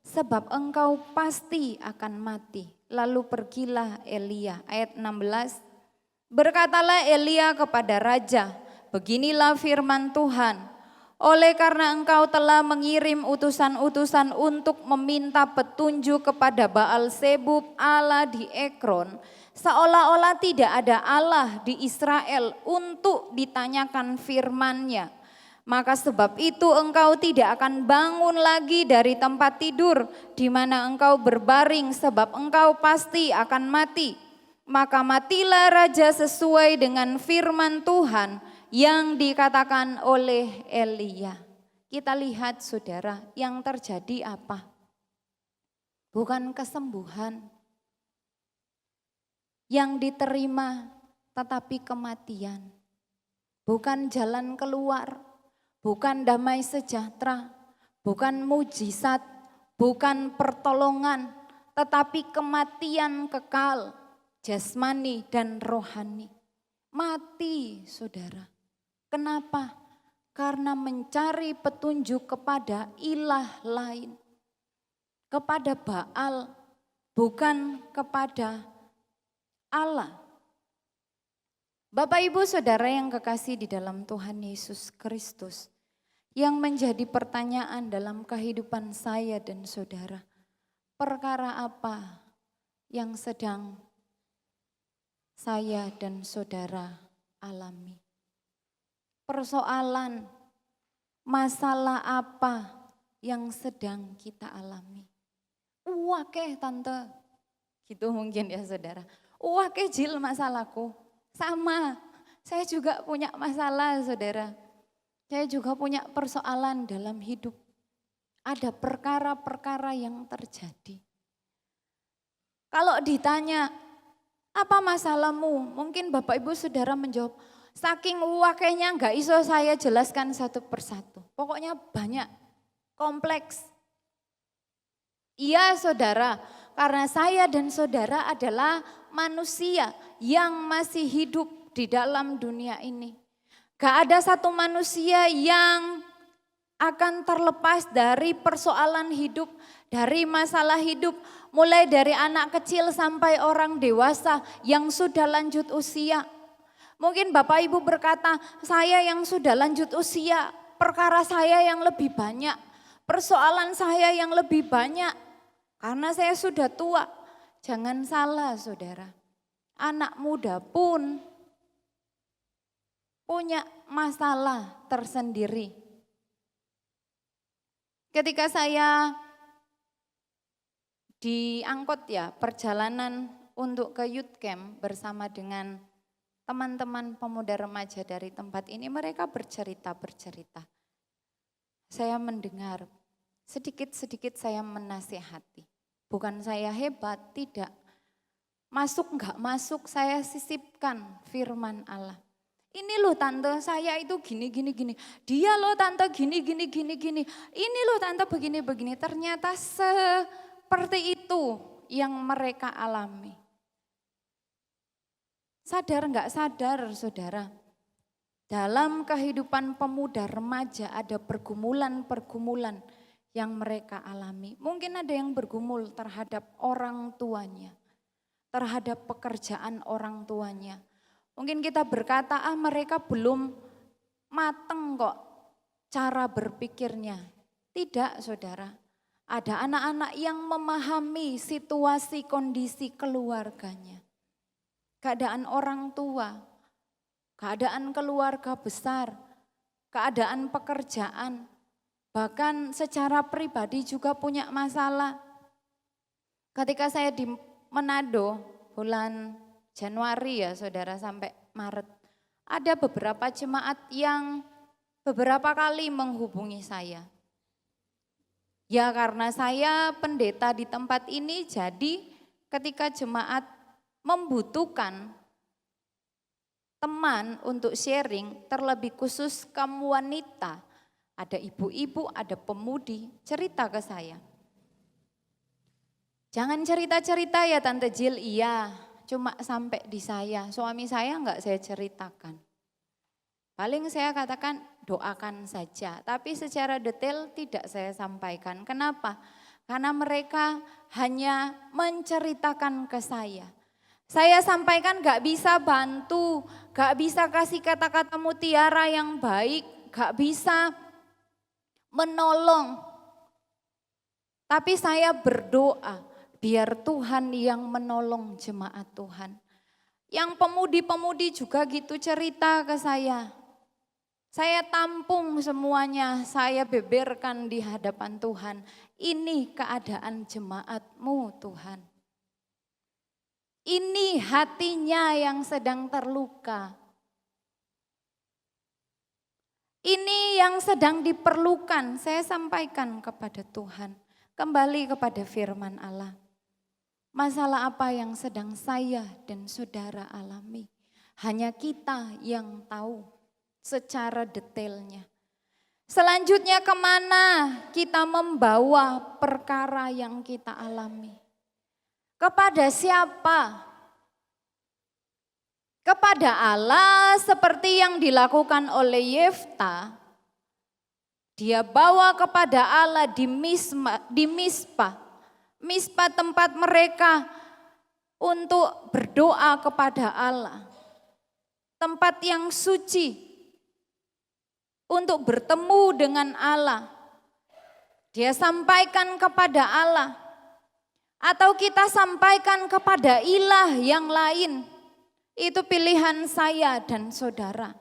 sebab engkau pasti akan mati. Lalu pergilah Elia. Ayat 16. Berkatalah Elia kepada raja, beginilah firman Tuhan. Oleh karena engkau telah mengirim utusan-utusan untuk meminta petunjuk kepada Baal Zebub Allah di Ekron, seolah-olah tidak ada Allah di Israel untuk ditanyakan firman-Nya. Maka sebab itu engkau tidak akan bangun lagi dari tempat tidur di mana engkau berbaring, sebab engkau pasti akan mati. Maka matilah raja sesuai dengan firman Tuhan yang dikatakan oleh Elia. Kita lihat saudara, yang terjadi apa? Bukan kesembuhan yang diterima, tetapi kematian. Bukan jalan keluar, bukan damai sejahtera, bukan mujizat, bukan pertolongan, tetapi kematian kekal, jasmani dan rohani. Mati saudara. Kenapa? Karena mencari petunjuk kepada ilah lain. Kepada Baal, bukan kepada Allah. Bapak Ibu Saudara yang kekasih di dalam Tuhan Yesus Kristus, yang menjadi pertanyaan dalam kehidupan saya dan saudara, perkara apa yang sedang saya dan saudara alami? Persoalan, masalah apa yang sedang kita alami? Wake tante, gitu mungkin ya saudara. Wake Jil masalahku, sama. Saya juga punya masalah saudara. Saya juga punya persoalan dalam hidup. Ada perkara-perkara yang terjadi. Kalau ditanya, apa masalahmu? Mungkin Bapak Ibu Saudara menjawab, saking wakenya enggak iso saya jelaskan satu persatu. Pokoknya banyak, kompleks. Iya saudara, karena saya dan saudara adalah manusia yang masih hidup di dalam dunia ini. Gak ada satu manusia yang akan terlepas dari persoalan hidup, dari masalah hidup. Mulai dari anak kecil sampai orang dewasa yang sudah lanjut usia. Mungkin Bapak Ibu berkata, saya yang sudah lanjut usia, perkara saya yang lebih banyak, persoalan saya yang lebih banyak, karena saya sudah tua. Jangan salah saudara, anak muda pun punya masalah tersendiri. Ketika saya diangkut ya perjalanan untuk ke youth camp bersama dengan teman-teman pemuda remaja dari tempat ini, mereka bercerita. Saya mendengar, sedikit-sedikit saya menasihati. Bukan saya hebat, tidak. Masuk enggak masuk, saya sisipkan firman Allah. Ini loh tante, saya itu gini. Dia loh tante gini. Ini loh tante begini. Ternyata seperti itu yang mereka alami. Sadar enggak sadar saudara, dalam kehidupan pemuda remaja ada pergumulan yang mereka alami. Mungkin ada yang bergumul terhadap orang tuanya, terhadap pekerjaan orang tuanya. Mungkin kita berkata, mereka belum mateng kok cara berpikirnya. Tidak saudara, ada anak-anak yang memahami situasi kondisi keluarganya. Keadaan orang tua, keadaan keluarga besar, keadaan pekerjaan, bahkan secara pribadi juga punya masalah. Ketika saya di Manado bulan Januari ya saudara sampai Maret, ada beberapa jemaat yang beberapa kali menghubungi saya. Ya karena saya pendeta di tempat ini, jadi ketika jemaat membutuhkan teman untuk sharing, terlebih khusus kaum wanita, ada ibu-ibu, ada pemudi, cerita ke saya. Jangan cerita-cerita ya Tante Jill, iya cuma sampai di saya, suami saya enggak saya ceritakan. Paling saya katakan doakan saja, tapi secara detail tidak saya sampaikan. Kenapa? Karena mereka hanya menceritakan ke saya. Saya sampaikan gak bisa bantu, gak bisa kasih kata-kata mutiara yang baik, gak bisa menolong. Tapi saya berdoa biar Tuhan yang menolong jemaat Tuhan. Yang pemudi-pemudi juga gitu cerita ke saya. Saya tampung semuanya, saya beberkan di hadapan Tuhan. Ini keadaan jemaatmu Tuhan. Ini hatinya yang sedang terluka. Ini yang sedang diperlukan, saya sampaikan kepada Tuhan. Kembali kepada firman Allah. Masalah apa yang sedang saya dan saudara alami? Hanya kita yang tahu secara detailnya. Selanjutnya kemana kita membawa perkara yang kita alami? Kepada siapa? Kepada Allah seperti yang dilakukan oleh Yefta. Dia bawa kepada Allah di Mispa. Mispa tempat mereka untuk berdoa kepada Allah. Tempat yang suci untuk bertemu dengan Allah. Dia sampaikan kepada Allah. Atau kita sampaikan kepada ilah yang lain. Itu pilihan saya dan saudara.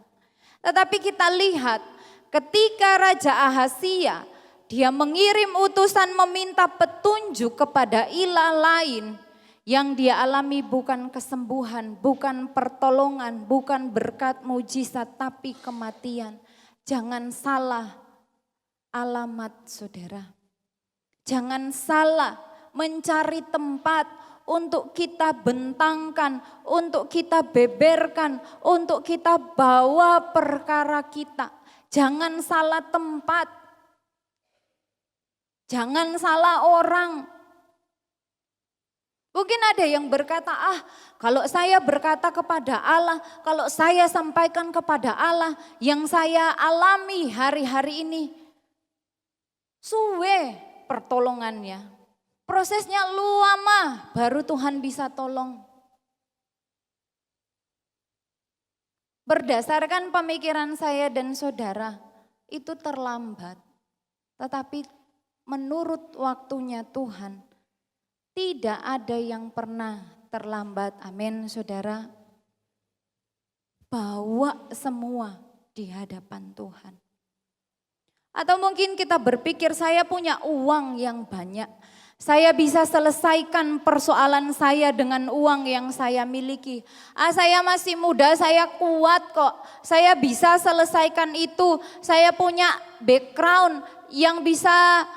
Tetapi kita lihat ketika Raja Ahazia dia mengirim utusan meminta petunjuk kepada ilah lain. Yang dia alami bukan kesembuhan, bukan pertolongan, bukan berkat mujizat, tapi kematian. Jangan salah alamat saudara. Jangan salah mencari tempat untuk kita bentangkan, untuk kita beberkan, untuk kita bawa perkara kita. Jangan salah tempat. Jangan salah orang. Mungkin ada yang berkata, kalau saya berkata kepada Allah, kalau saya sampaikan kepada Allah yang saya alami hari-hari ini, suwe pertolongannya. Prosesnya lama baru Tuhan bisa tolong. Berdasarkan pemikiran saya dan saudara, itu terlambat. Tetapi menurut waktunya Tuhan, tidak ada yang pernah terlambat. Amin, saudara. Bawa semua di hadapan Tuhan. Atau mungkin kita berpikir saya punya uang yang banyak. Saya bisa selesaikan persoalan saya dengan uang yang saya miliki. Saya masih muda, saya kuat kok. Saya bisa selesaikan itu. Saya punya background yang bisa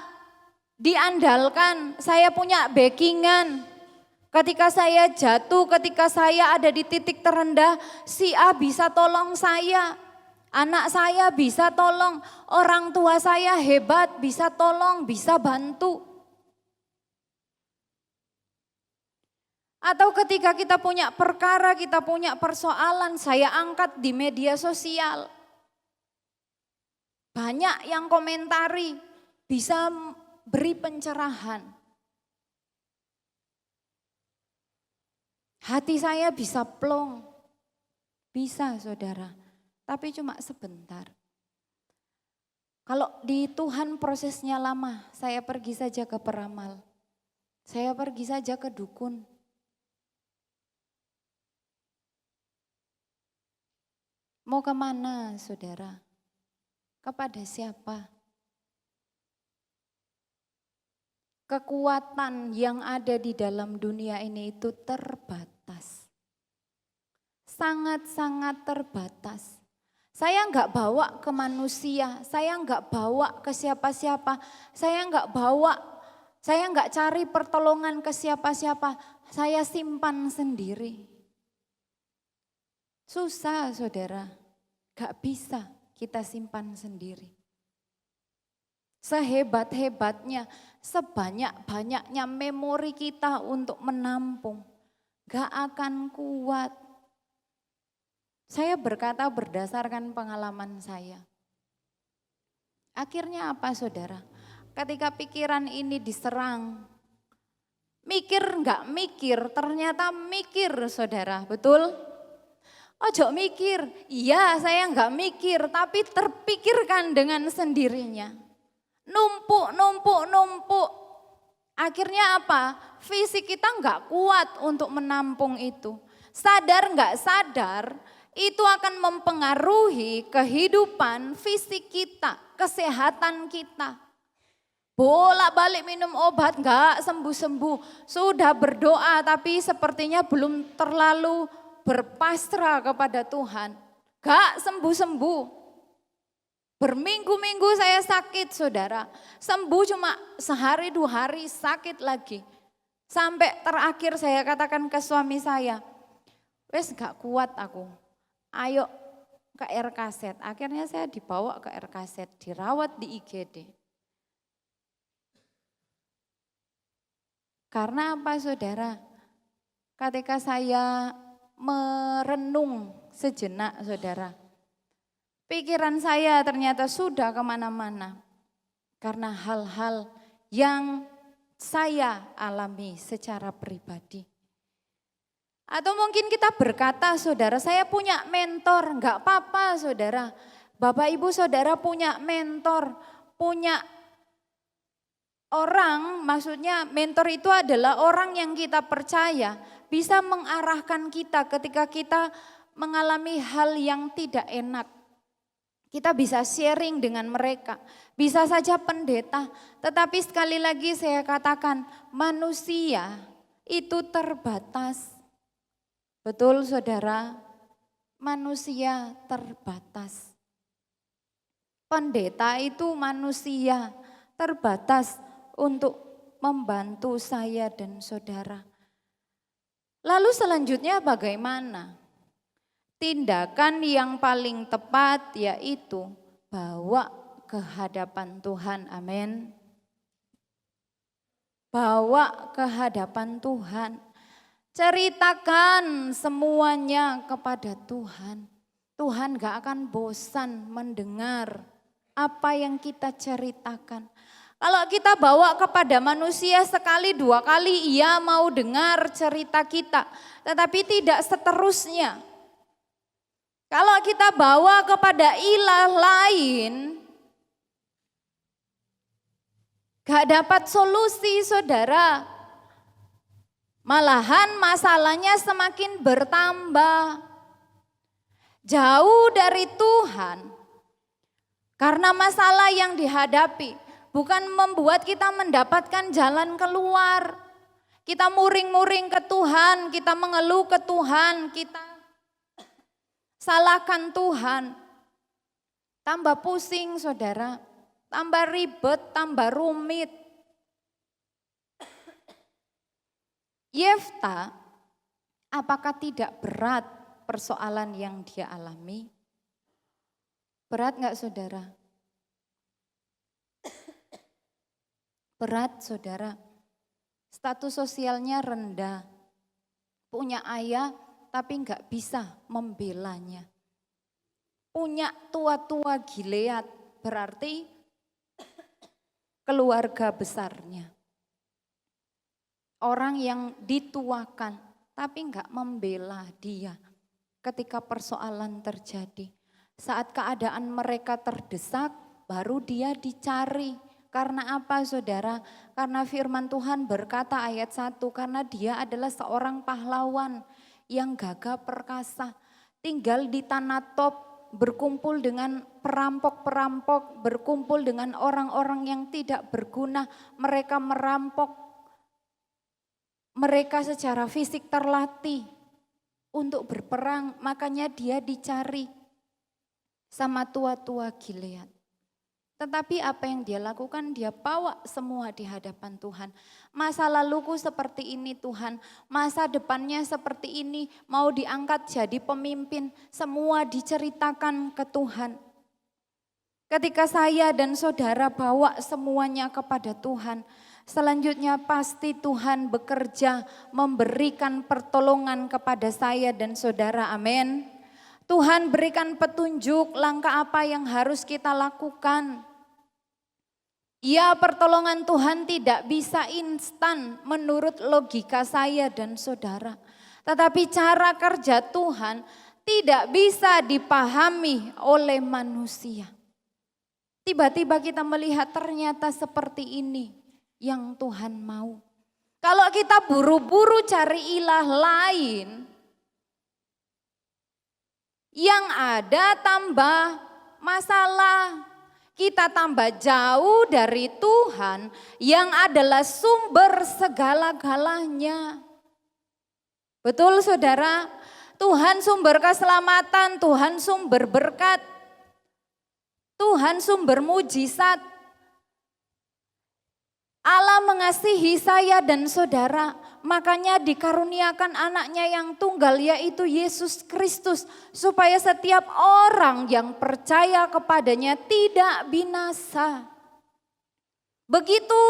diandalkan, saya punya backingan. Ketika saya jatuh, ketika saya ada di titik terendah, si A bisa tolong saya. Anak saya bisa tolong, orang tua saya hebat, bisa tolong, bisa bantu. Atau ketika kita punya perkara, kita punya persoalan, saya angkat di media sosial. Banyak yang komentari, bisa beri pencerahan. Hati saya bisa plong. Bisa saudara, tapi cuma sebentar. Kalau di Tuhan prosesnya lama, saya pergi saja ke peramal. Saya pergi saja ke dukun. Mau kemana saudara? Kepada siapa? Kekuatan yang ada di dalam dunia ini itu terbatas. Sangat-sangat terbatas. Saya enggak bawa ke manusia, saya enggak bawa ke siapa-siapa, saya enggak cari pertolongan ke siapa-siapa, saya simpan sendiri. Susah saudara, enggak bisa kita simpan sendiri. Sehebat-hebatnya, sebanyak-banyaknya memori kita untuk menampung, gak akan kuat. Saya berkata berdasarkan pengalaman saya. Akhirnya apa saudara? Ketika pikiran ini diserang, mikir gak mikir, ternyata mikir saudara, betul? Ojo mikir, iya saya gak mikir, tapi terpikirkan dengan sendirinya. numpuk. Akhirnya apa? Fisik kita nggak kuat untuk menampung itu. Sadar nggak sadar, itu akan mempengaruhi kehidupan fisik kita, kesehatan kita. Bolak-balik minum obat nggak sembuh-sembuh. Sudah berdoa tapi sepertinya belum terlalu berpasrah kepada Tuhan. Nggak sembuh-sembuh. Berminggu-minggu saya sakit saudara. Sembuh cuma sehari 2 hari sakit lagi. Sampai terakhir saya katakan ke suami saya, wes gak kuat aku, ayo ke RKZ. Akhirnya saya dibawa ke RKZ, dirawat di IGD. Karena apa saudara? Ketika saya merenung sejenak saudara, pikiran saya ternyata sudah kemana-mana. Karena hal-hal yang saya alami secara pribadi. Atau mungkin kita berkata saudara, saya punya mentor, enggak apa-apa saudara. Bapak ibu saudara punya mentor, punya orang, maksudnya mentor itu adalah orang yang kita percaya bisa mengarahkan kita ketika kita mengalami hal yang tidak enak. Kita bisa sharing dengan mereka, bisa saja pendeta, tetapi sekali lagi saya katakan manusia itu terbatas. Betul saudara, manusia terbatas. Pendeta itu manusia terbatas untuk membantu saya dan saudara. Lalu selanjutnya bagaimana? Tindakan yang paling tepat yaitu bawa ke hadapan Tuhan, amin. Bawa ke hadapan Tuhan, ceritakan semuanya kepada Tuhan. Tuhan gak akan bosan mendengar apa yang kita ceritakan. Kalau kita bawa kepada manusia sekali 2 kali, ia mau dengar cerita kita, tetapi tidak seterusnya. Kalau kita bawa kepada ilah lain, gak dapat solusi saudara. Malahan masalahnya semakin bertambah. Jauh dari Tuhan. Karena masalah yang dihadapi bukan membuat kita mendapatkan jalan keluar. Kita muring-muring ke Tuhan, kita mengeluh ke Tuhan, kita salahkan Tuhan. Tambah pusing saudara, tambah ribet, tambah rumit. Yefta, apakah tidak berat persoalan yang dia alami? Berat enggak saudara? Berat saudara. Status sosialnya rendah. Punya ayah tapi enggak bisa membelanya. Punya tua-tua Gilead, berarti keluarga besarnya. Orang yang dituakan tapi enggak membela dia ketika persoalan terjadi. Saat keadaan mereka terdesak, baru dia dicari. Karena apa saudara? Karena firman Tuhan berkata ayat 1, karena dia adalah seorang pahlawan yang gagah perkasa, tinggal di tanah Tob, berkumpul dengan perampok-perampok, berkumpul dengan orang-orang yang tidak berguna. Mereka merampok, mereka secara fisik terlatih untuk berperang, makanya dia dicari sama tua-tua Gilead. Tetapi apa yang dia lakukan, dia bawa semua di hadapan Tuhan. Masa laluku seperti ini Tuhan, masa depannya seperti ini, mau diangkat jadi pemimpin, semua diceritakan ke Tuhan. Ketika saya dan saudara bawa semuanya kepada Tuhan, selanjutnya pasti Tuhan bekerja memberikan pertolongan kepada saya dan saudara, amin. Tuhan berikan petunjuk langkah apa yang harus kita lakukan. Ya, pertolongan Tuhan tidak bisa instan menurut logika saya dan saudara. Tetapi cara kerja Tuhan tidak bisa dipahami oleh manusia. Tiba-tiba kita melihat ternyata seperti ini yang Tuhan mau. Kalau kita buru-buru cari ilah lain, yang ada tambah masalah. Kita tambah jauh dari Tuhan yang adalah sumber segala-galanya. Betul saudara? Tuhan sumber keselamatan, Tuhan sumber berkat, Tuhan sumber mujizat. Allah mengasihi saya dan saudara, makanya dikaruniakan anaknya yang tunggal yaitu Yesus Kristus. Supaya setiap orang yang percaya kepadanya tidak binasa. Begitu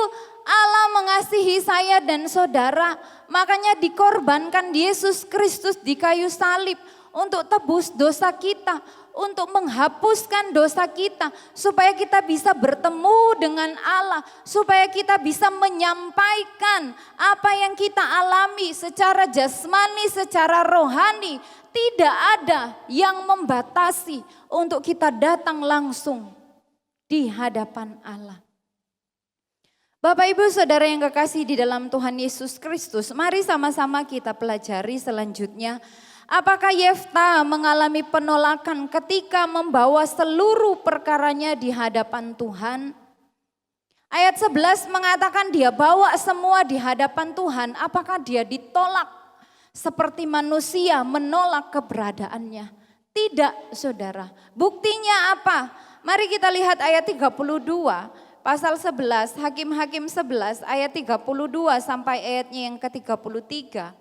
Allah mengasihi saya dan saudara, makanya dikorbankan Yesus Kristus di kayu salib untuk tebus dosa kita, untuk menghapuskan dosa kita, supaya kita bisa bertemu dengan Allah, supaya kita bisa menyampaikan apa yang kita alami secara jasmani, secara rohani. Tidak ada yang membatasi untuk kita datang langsung di hadapan Allah. Bapak Ibu Saudara yang kekasih di dalam Tuhan Yesus Kristus, mari sama-sama kita pelajari selanjutnya. Apakah Yefta mengalami penolakan ketika membawa seluruh perkaranya di hadapan Tuhan? Ayat 11 mengatakan dia bawa semua di hadapan Tuhan. Apakah dia ditolak seperti manusia menolak keberadaannya? Tidak, saudara. Buktinya apa? Mari kita lihat ayat 32. Pasal 11, Hakim-Hakim 11 ayat 32 sampai ayatnya yang ke-33.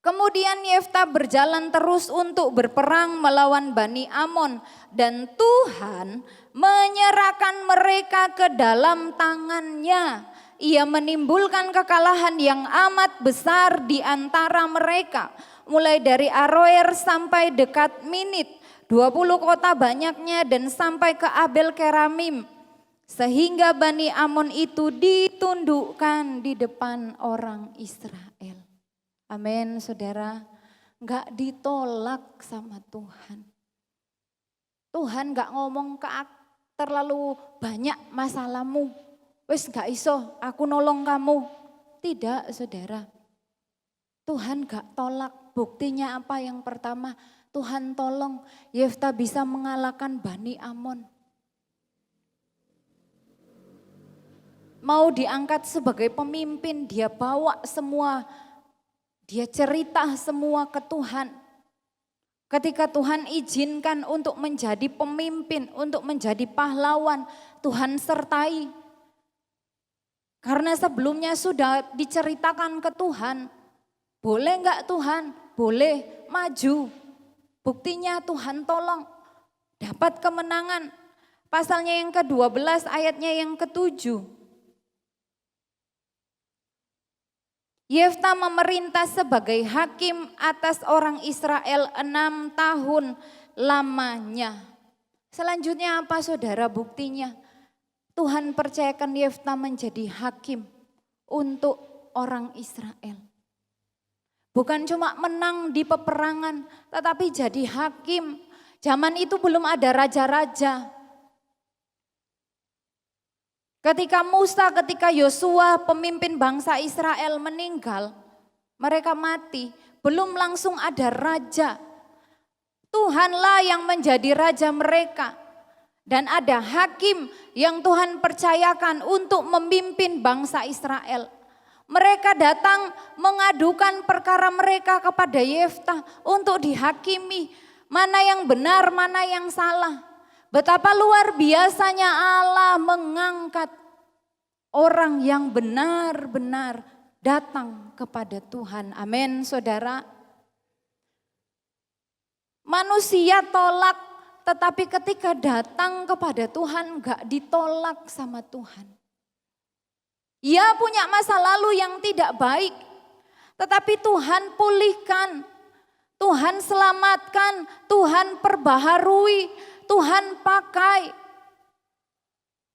Kemudian Yefta berjalan terus untuk berperang melawan Bani Amon. Dan Tuhan menyerahkan mereka ke dalam tangannya. Ia menimbulkan kekalahan yang amat besar di antara mereka. Mulai dari Aroer sampai dekat Minit. 20 kota banyaknya dan sampai ke Abel Keramim. Sehingga Bani Amon itu ditundukkan di depan orang Israel. Amin saudara, enggak ditolak sama Tuhan. Tuhan enggak ngomong terlalu banyak masalahmu. Wes enggak iso, aku nolong kamu. Tidak saudara, Tuhan enggak tolak. Buktinya apa? Yang pertama, Tuhan tolong Yefta bisa mengalahkan Bani Amon. Mau diangkat sebagai pemimpin, dia bawa semua, dia cerita semua ke Tuhan. Ketika Tuhan izinkan untuk menjadi pemimpin, untuk menjadi pahlawan, Tuhan sertai. Karena sebelumnya sudah diceritakan ke Tuhan, boleh enggak Tuhan? Boleh, maju. Buktinya Tuhan tolong, dapat kemenangan. Pasalnya yang ke-12 ayatnya yang ke-7. Yefta memerintah sebagai hakim atas orang Israel 6 tahun lamanya. Selanjutnya apa saudara buktinya? Tuhan percayakan Yefta menjadi hakim untuk orang Israel. Bukan cuma menang di peperangan, tetapi jadi hakim. Zaman itu belum ada raja-raja. Ketika Musa, ketika Yosua pemimpin bangsa Israel meninggal, mereka mati, belum langsung ada raja. Tuhanlah yang menjadi raja mereka. Dan ada hakim yang Tuhan percayakan untuk memimpin bangsa Israel. Mereka datang mengadukan perkara mereka kepada Yefta untuk dihakimi. Mana yang benar, mana yang salah. Betapa luar biasanya Allah mengangkat orang yang benar-benar datang kepada Tuhan. Amin saudara. Manusia tolak, tetapi ketika datang kepada Tuhan enggak ditolak sama Tuhan. Ia punya masa lalu yang tidak baik, tetapi Tuhan pulihkan, Tuhan selamatkan, Tuhan perbaharui, Tuhan pakai.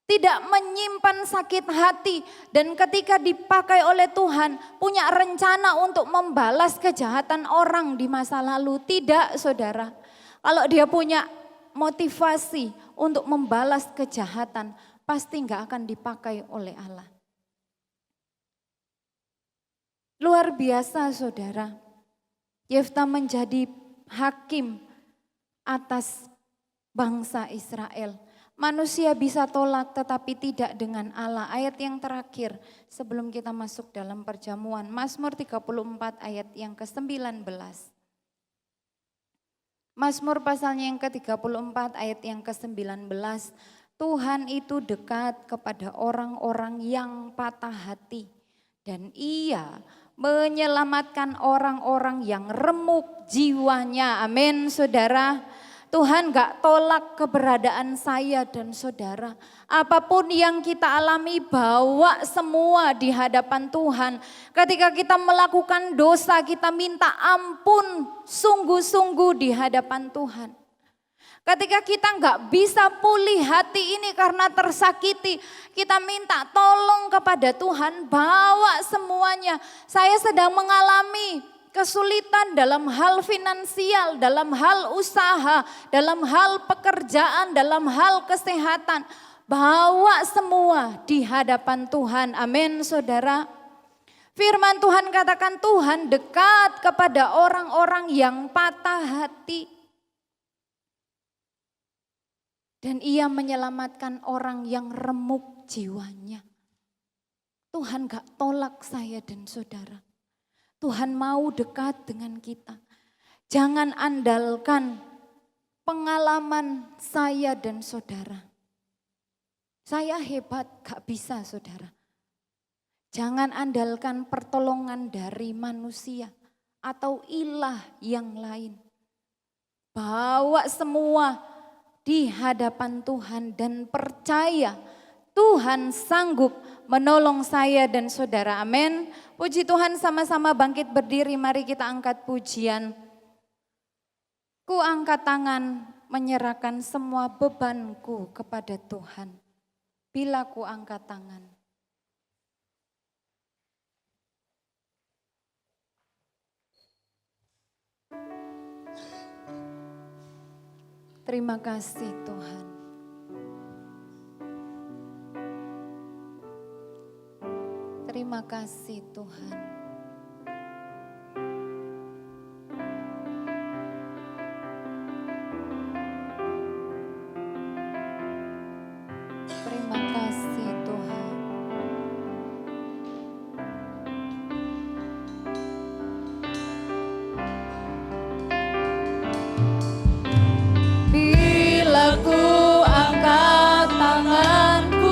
Tidak menyimpan sakit hati dan ketika dipakai oleh Tuhan punya rencana untuk membalas kejahatan orang di masa lalu. Tidak saudara, kalau dia punya motivasi untuk membalas kejahatan, pasti nggak akan dipakai oleh Allah. Luar biasa saudara, Yefta menjadi hakim atas bangsa Israel. Manusia bisa tolak tetapi tidak dengan Allah. Ayat yang terakhir sebelum kita masuk dalam perjamuan, Mazmur 34 ayat yang ke-19. Mazmur pasalnya yang ke-34 ayat yang ke-19. Tuhan itu dekat kepada orang-orang yang patah hati dan Ia menyelamatkan orang-orang yang remuk jiwanya. Amin saudara. Tuhan gak tolak keberadaan saya dan saudara. Apapun yang kita alami, bawa semua di hadapan Tuhan. Ketika kita melakukan dosa, kita minta ampun sungguh-sungguh di hadapan Tuhan. Ketika kita gak bisa pulih hati ini karena tersakiti, kita minta tolong kepada Tuhan, bawa semuanya. Saya sedang mengalami kesulitan dalam hal finansial, dalam hal usaha, dalam hal pekerjaan, dalam hal kesehatan. Bawa semua di hadapan Tuhan. Amin saudara. Firman Tuhan katakan Tuhan dekat kepada orang-orang yang patah hati. Dan Ia menyelamatkan orang yang remuk jiwanya. Tuhan gak tolak saya dan saudara. Tuhan mau dekat dengan kita. Jangan andalkan pengalaman saya dan saudara. Saya hebat, gak bisa saudara. Jangan andalkan pertolongan dari manusia atau ilah yang lain. Bawa semua di hadapan Tuhan dan percaya Tuhan sanggup menolong saya dan saudara. Amin. Puji Tuhan, sama-sama bangkit berdiri, mari kita angkat pujian. Ku angkat tangan menyerahkan semua bebanku kepada Tuhan. Bila ku angkat tangan. Terima kasih Tuhan. Terima kasih Tuhan. Terima kasih Tuhan. Bila ku angkat tanganku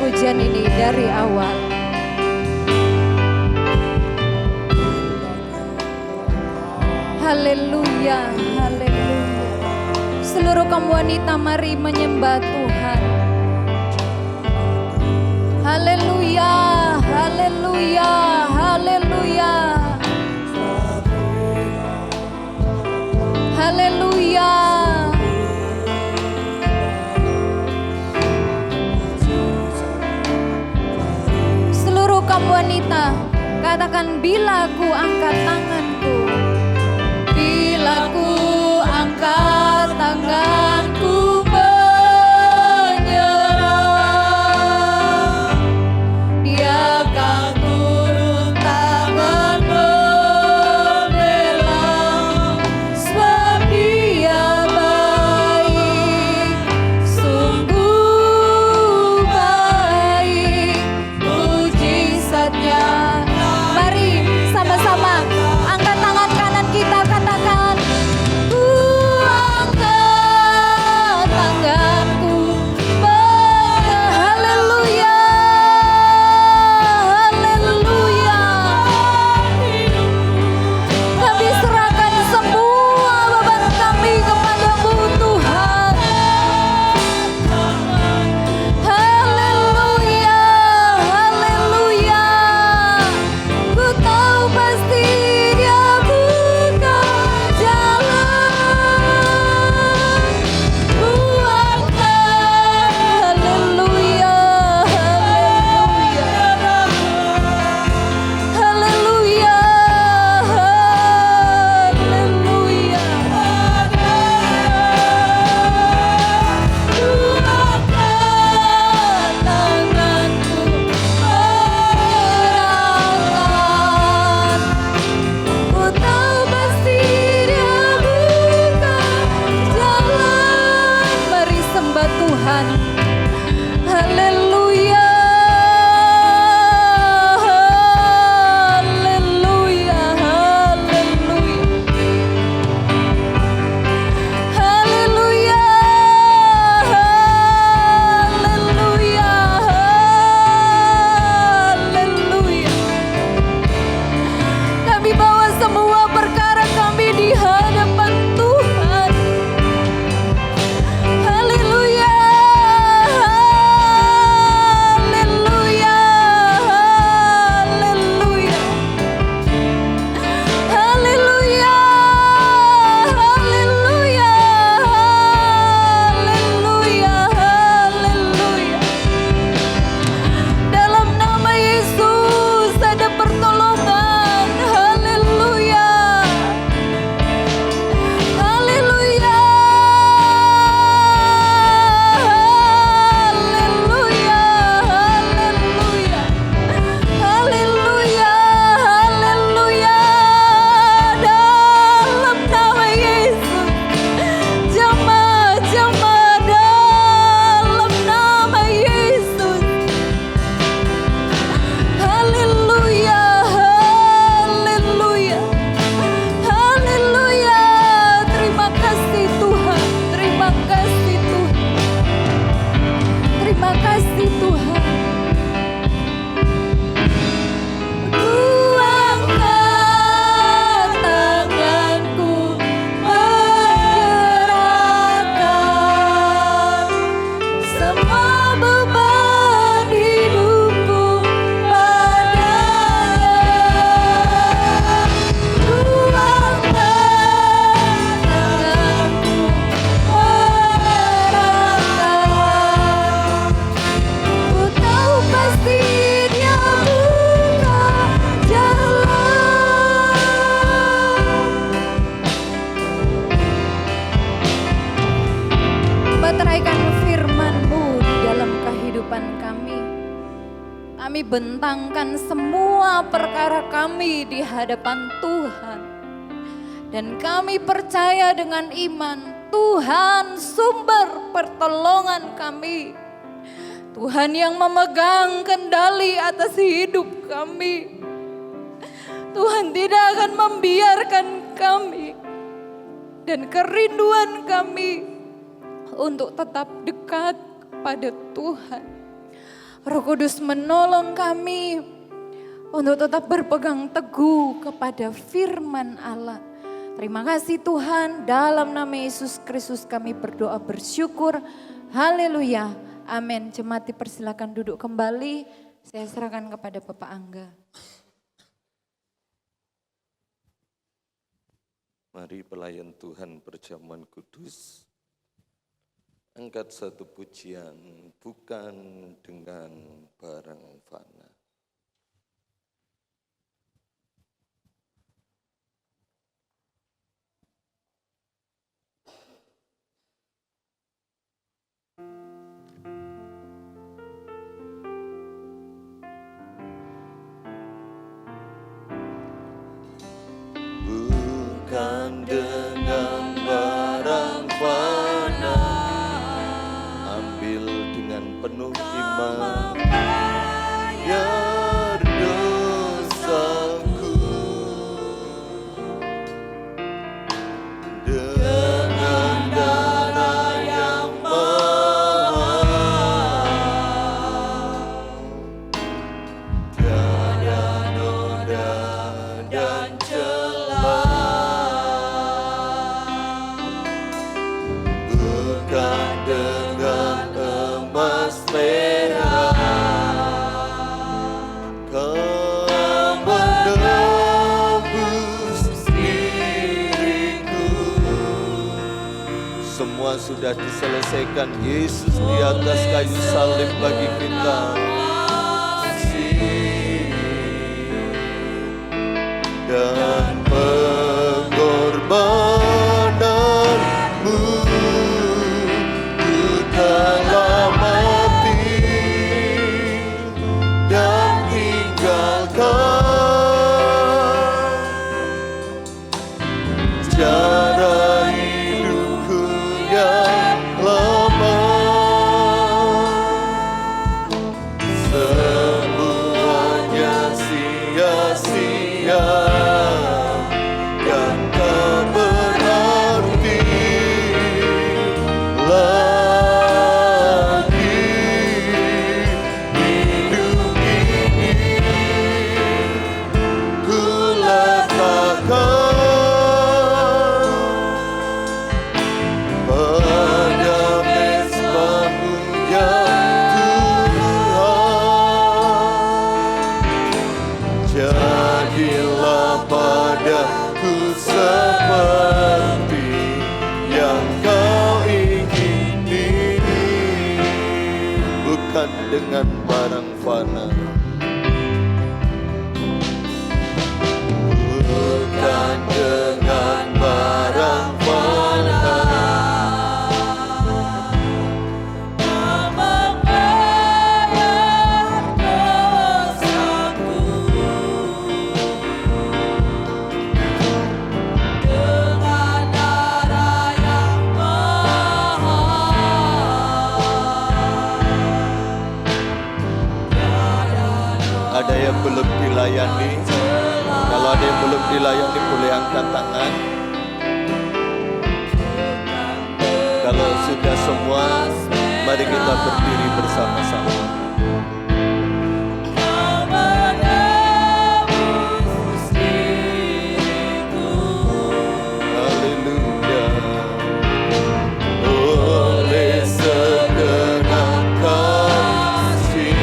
pujian ini dari awal. Haleluya, haleluya. Seluruh kaum wanita mari menyembah Tuhan. Haleluya, haleluya, haleluya. haleluya. Seluruh kaum wanita, katakan bila ku angkat tanganku. Bila ku angkat tanganku menyerah, Dia akan turun tangan membela, sebab Dia baik, sungguh baik, mujizatnya. Mari sama-sama angkat tangan kanan kita, katakan ku angkat tanganku. Haleluya, haleluya. Kami serahkan semua beban kami kepadamu Tuhan. Haleluya, haleluya. Ku tahu pasti Dia buka jalan. Ku angkat, haleluya, haleluya, haleluya, haleluya. Ku angkat tanganku berangkat. Ku tahu pasti Dia buka jalan. Mari sembah Tuhan. Haleluya, haleluya, haleluya. Haleluya, haleluya, haleluya. Kami bawa semua perkara kami di hadapan Tuhan. Haleluya, haleluya, haleluya. Haleluya, haleluya, haleluya, haleluya. Dalam nama Yesus ada pertolongan. Haleluya. Haleluya. Haleluya. Haleluya. Haleluya. Haleluya. Dalam nama Yesus. Jemaat-jemaat dalam nama Yesus. Haleluya, haleluya, haleluya. Terima kasih Tuhan, terima kasih Tuhan, terima kasih Tuhan. Ku angkat tanganku menyerahkan semua beban hidupku padanya. Ku angkat tanganku menyerahkan. Ku tahu pasti Dia buka jalan. Bateraikan firman-Mu di dalam kehidupan kami. Kami bentangkan semua perkara kami di hadapan Tuhan. Dan kami percaya dengan iman, Tuhan sumber pertolongan kami. Tuhan yang memegang kendali atas hidup kami. Tuhan tidak akan membiarkan kami dan kerinduan kami untuk tetap dekat kepada Tuhan. Roh Kudus menolong kami untuk tetap berpegang teguh kepada firman Allah. Terima kasih Tuhan, dalam nama Yesus Kristus kami berdoa bersyukur. Haleluya. Amin. Jemaat dipersilakan duduk kembali. Saya serahkan kepada Bapak Angga. Mari pelayan Tuhan perjamuan kudus, angkat satu pujian, bukan dengan barang fana. Bukan dengan barang fana, ambil dengan penuh iman biar dosaku, dengan darah yang mahal, tiada noda dan bukan dengan emas perak, kau menebus diriku. Semua sudah diselesaikan Yesus di atas kayu salib bagi kita. Dan pengorbananmu telah mati dan tinggalkan cara hidupku yang lama. Semuanya sia-sia dan tak berarti lagi hidup ini. Ku letakkan pada mezbamu ya Tuhan. Jadilah padaku seperti yang kau ingini, bukan dengan barang fana, bukan dengan barang fana. Ada yang belum dilayani? Kalau ada yang belum dilayani boleh angkat tangan. Kalau sudah semua, mari kita berdiri bersama-sama. Haleluya. Oleh segenap kasih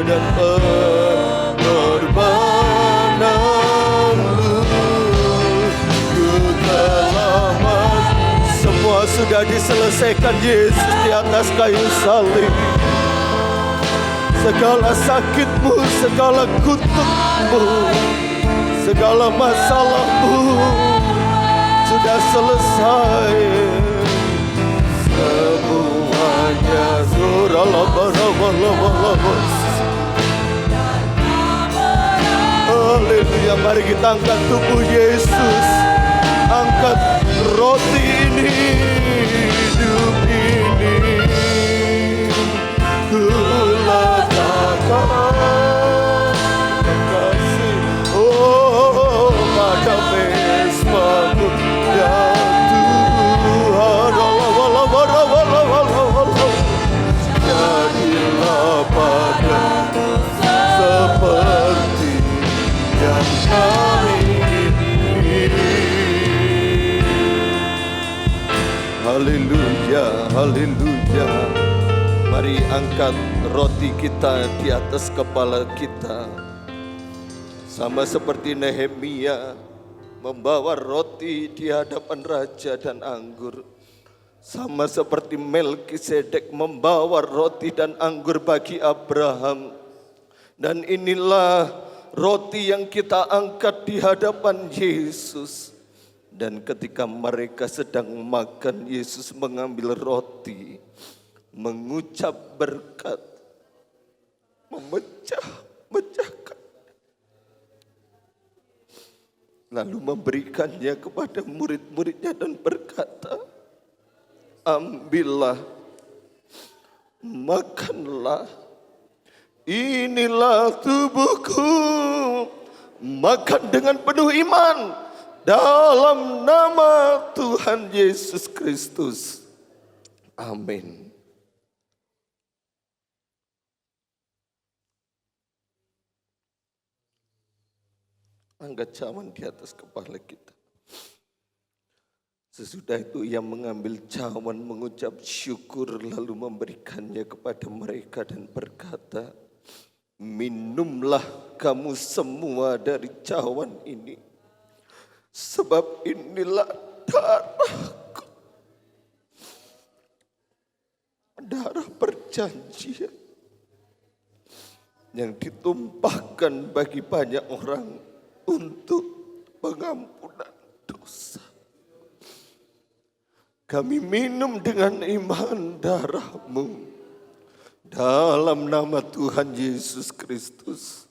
dan pengorbananmu, ku telah mati. Semua sudah diselesaikan Yesus di atas kayu salib. Segala sakitmu, segala kutukmu, segala masalahmu sudah selesai. Semuanya haleluya. Mari kita angkat tubuh Yesus, angkat roti ini, hidup ini. Ku letakkan kasih pada mezbamu ya Tuhan. Jadilah padaku seperti yang kau ingini. Haleluya, haleluya. Mari angkat roti kita di atas kepala kita. Sama seperti Nehemia membawa roti di hadapan raja dan anggur. Sama seperti Melkisedek membawa roti dan anggur bagi Abraham. Dan inilah roti yang kita angkat di hadapan Yesus. Dan ketika mereka sedang makan, Yesus mengambil roti, mengucap berkat, memecahkan, lalu memberikannya kepada murid-muridnya dan berkata, ambillah, makanlah, inilah tubuhku, makan dengan penuh iman dalam nama Tuhan Yesus Kristus. Amin. Angkat cawan di atas kepala kita. Sesudah itu ia mengambil cawan, mengucap syukur, lalu memberikannya kepada mereka dan berkata, minumlah kamu semua dari cawan ini, sebab inilah darahku, darah perjanjian yang ditumpahkan bagi banyak orang untuk pengampunan dosa. Kami minum dengan iman darah-Mu dalam nama Tuhan Yesus Kristus.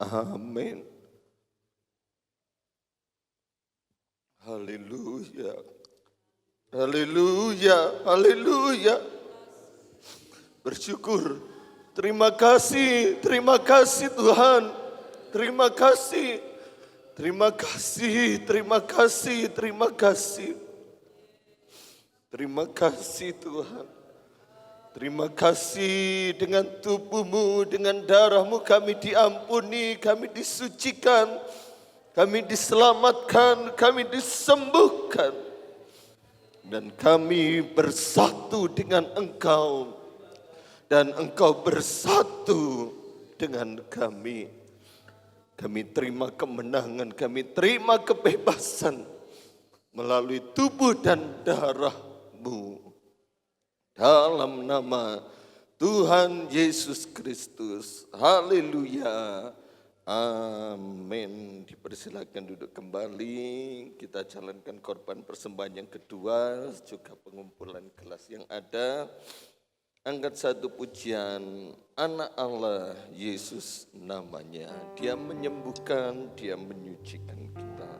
Amin. Haleluya. Haleluya. Haleluya. Bersyukur. Terima kasih Tuhan. Terima kasih. Terima kasih, terima kasih, terima kasih. Terima kasih Tuhan. Terima kasih dengan tubuh-Mu, dengan darah-Mu kami diampuni, kami disucikan, kami diselamatkan, kami disembuhkan. Dan kami bersatu dengan Engkau, dan Engkau bersatu dengan kami. Kami terima kemenangan, kami terima kebebasan melalui tubuh dan darah-Mu. Dalam nama Tuhan Yesus Kristus. Haleluya. Amin. Dipersilakan duduk kembali. Kita jalankan korban persembahan yang kedua, juga pengumpulan gelas yang ada. Angkat satu pujian, Anak Allah Yesus namanya. Dia menyembuhkan, Dia menyucikan kita.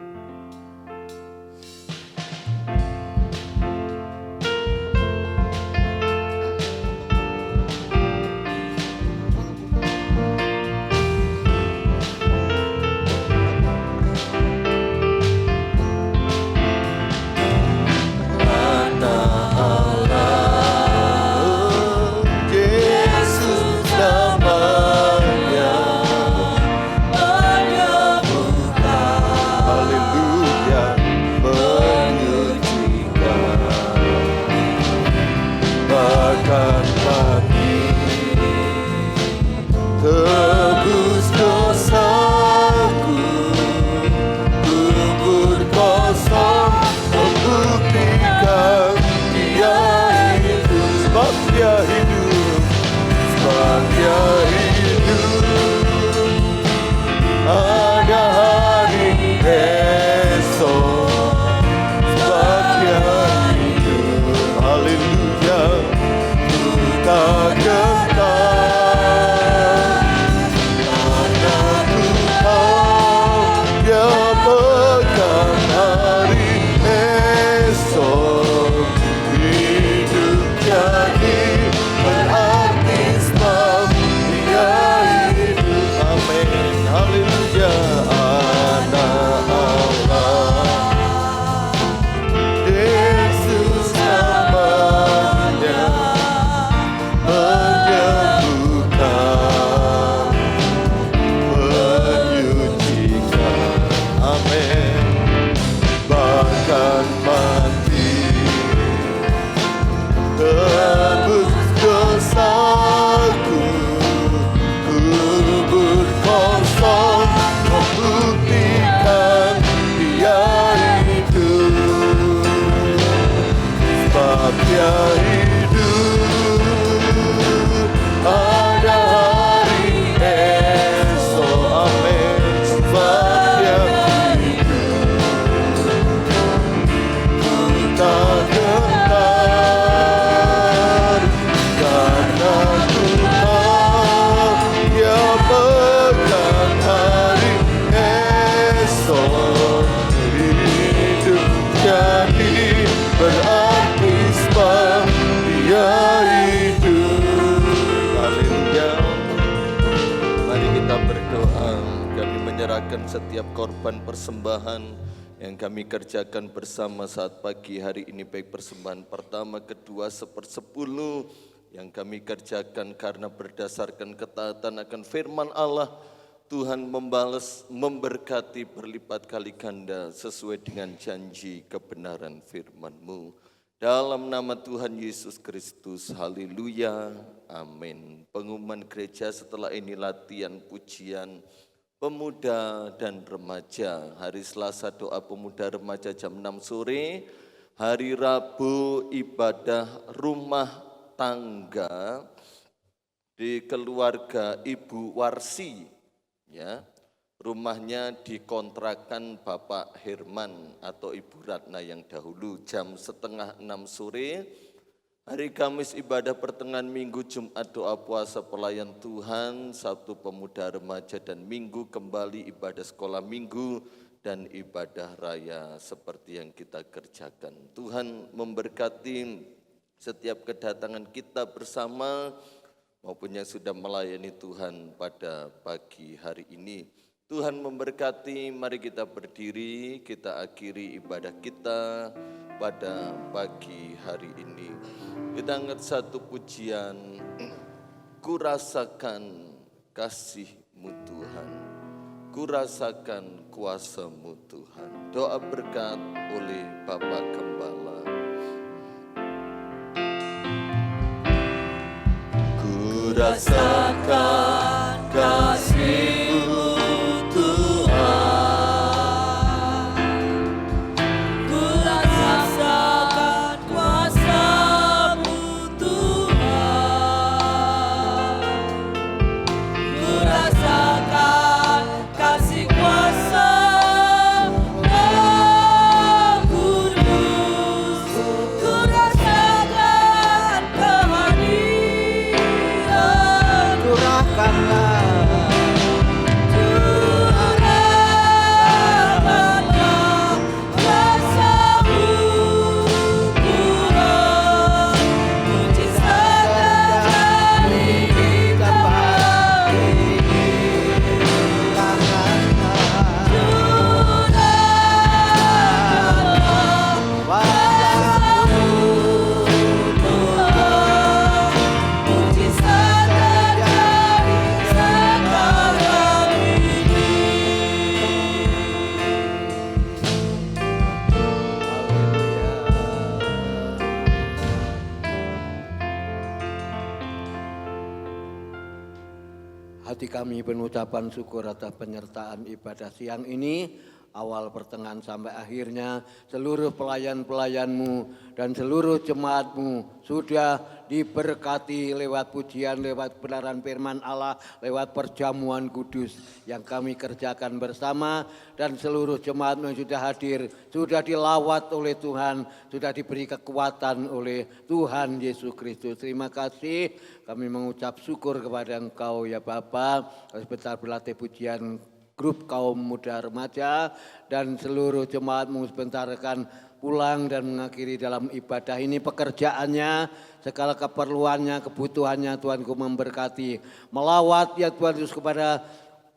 kita berdoa, kami menyerahkan setiap korban persembahan yang kami kerjakan bersama saat pagi hari ini, baik persembahan pertama, kedua, 1/10 yang kami kerjakan karena berdasarkan ketaatan akan firman Allah. Tuhan membalas, memberkati berlipat kali ganda sesuai dengan janji kebenaran firman-Mu. Dalam nama Tuhan Yesus Kristus, haleluya, amin. Pengumuman gereja setelah ini latihan pujian pemuda dan remaja. Hari Selasa doa pemuda remaja jam 6 sore. Hari Rabu ibadah rumah tangga di keluarga Ibu Warsi. Ya, rumahnya dikontrakan Bapak Herman atau Ibu Ratna yang dahulu jam 5:30 sore. Hari Kamis ibadah pertengahan minggu, Jumat doa puasa pelayan Tuhan, Sabtu pemuda remaja, dan Minggu kembali ibadah sekolah minggu dan ibadah raya seperti yang kita kerjakan. Tuhan memberkati setiap kedatangan kita bersama maupun yang sudah melayani Tuhan pada pagi hari ini. Tuhan memberkati, mari kita berdiri, kita akhiri ibadah kita pada pagi hari ini. Kita angkat satu pujian, Kurasakan kasih-Mu Tuhan, kurasakan kuasa-Mu Tuhan. Doa berkat oleh Bapak Gembala. Kurasakan kasih-Mu Tuhan, kurasakan kuasa-Mu Tuhan, kurasakan kasih kuasa Roh Kudus, kurasakan kehadiran, curahkanlah kuasa-Mu Tuhan, mujizat dari tempat ini. Hati kami penuh ucapan syukur atas penyertaan ibadah siang ini, awal pertengahan sampai akhirnya. Seluruh pelayan-pelayan-Mu dan seluruh jemaat-Mu sudah diberkati lewat pujian, lewat kebenaran firman Allah, lewat perjamuan kudus yang kami kerjakan bersama. Dan seluruh jemaat-Mu yang sudah hadir, sudah dilawat oleh Tuhan, sudah diberi kekuatan oleh Tuhan Yesus Kristus. Terima kasih, kami mengucap syukur kepada Engkau ya Bapa. Sebentar berlatih pujian grup kaum muda remaja dan seluruh jemaat-Mu sebentar akan pulang dan mengakhiri dalam ibadah ini pekerjaannya, segala keperluannya, kebutuhannya. Tuhan Ku memberkati, melawat ya Tuhan Yesus kepada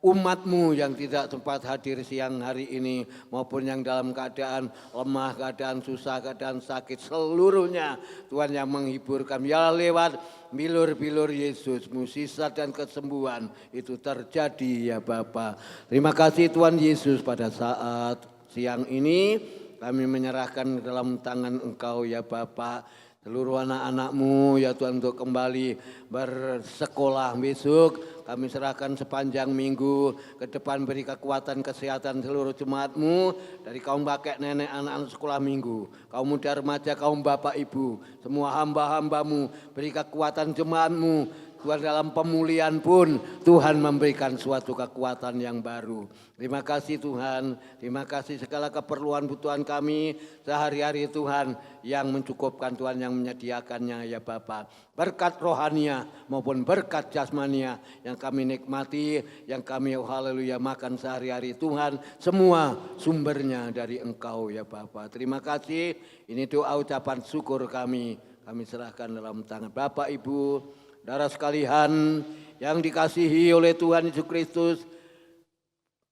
umat-Mu yang tidak sempat hadir siang hari ini maupun yang dalam keadaan lemah, keadaan susah, keadaan sakit, seluruhnya Tuhan yang menghiburkan. Ya lewat bilur-bilur Yesus, mukjizat dan kesembuhan itu terjadi ya Bapa. Terima kasih Tuhan Yesus, pada saat siang ini kami menyerahkan dalam tangan Engkau ya Bapa. Seluruh anak-anak-Mu ya Tuhan untuk kembali bersekolah besok. Kami serahkan sepanjang minggu ke depan, beri kekuatan kesehatan seluruh jemaat-Mu. Dari kaum kakek nenek anak-anak sekolah minggu, kaum muda remaja, kaum bapak ibu, semua hamba-hamba-Mu. Beri kekuatan jemaat-Mu. Tuhan dalam pemulihan pun Tuhan memberikan suatu kekuatan yang baru. Terima kasih Tuhan, terima kasih segala keperluan kebutuhan kami sehari-hari Tuhan yang mencukupkan, Tuhan yang menyediakannya ya Bapa. Berkat rohania maupun berkat jasmania yang kami nikmati, yang kami haleluya makan sehari-hari Tuhan, semua sumbernya dari Engkau ya Bapa. Terima kasih, ini doa ucapan syukur kami serahkan dalam tangan Bapak Ibu. Saudara sekalian, yang dikasihi oleh Tuhan Yesus Kristus,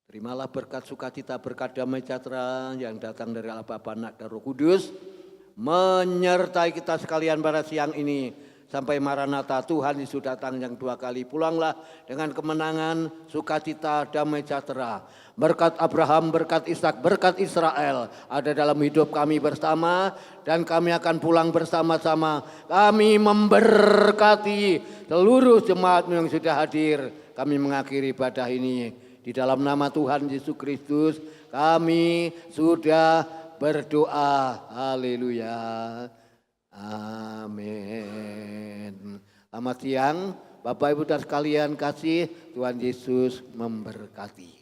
terimalah berkat sukacita, berkat damai sejahtera yang datang dari Allah Bapa, Anak dan Roh Kudus, menyertai kita sekalian pada siang ini. Sampai Maranatha, Tuhan Yesus datang yang dua kali. Pulanglah dengan kemenangan, sukacita, damai sejahtera. Berkat Abraham, berkat Ishak, berkat Israel ada dalam hidup kami bersama. Dan kami akan pulang bersama-sama. Kami memberkati seluruh jemaat yang sudah hadir. Kami mengakhiri ibadah ini. Di dalam nama Tuhan Yesus Kristus kami sudah berdoa. Haleluya. Amin. Selamat siang, Bapak Ibu dan sekalian kasih, Tuhan Yesus memberkati.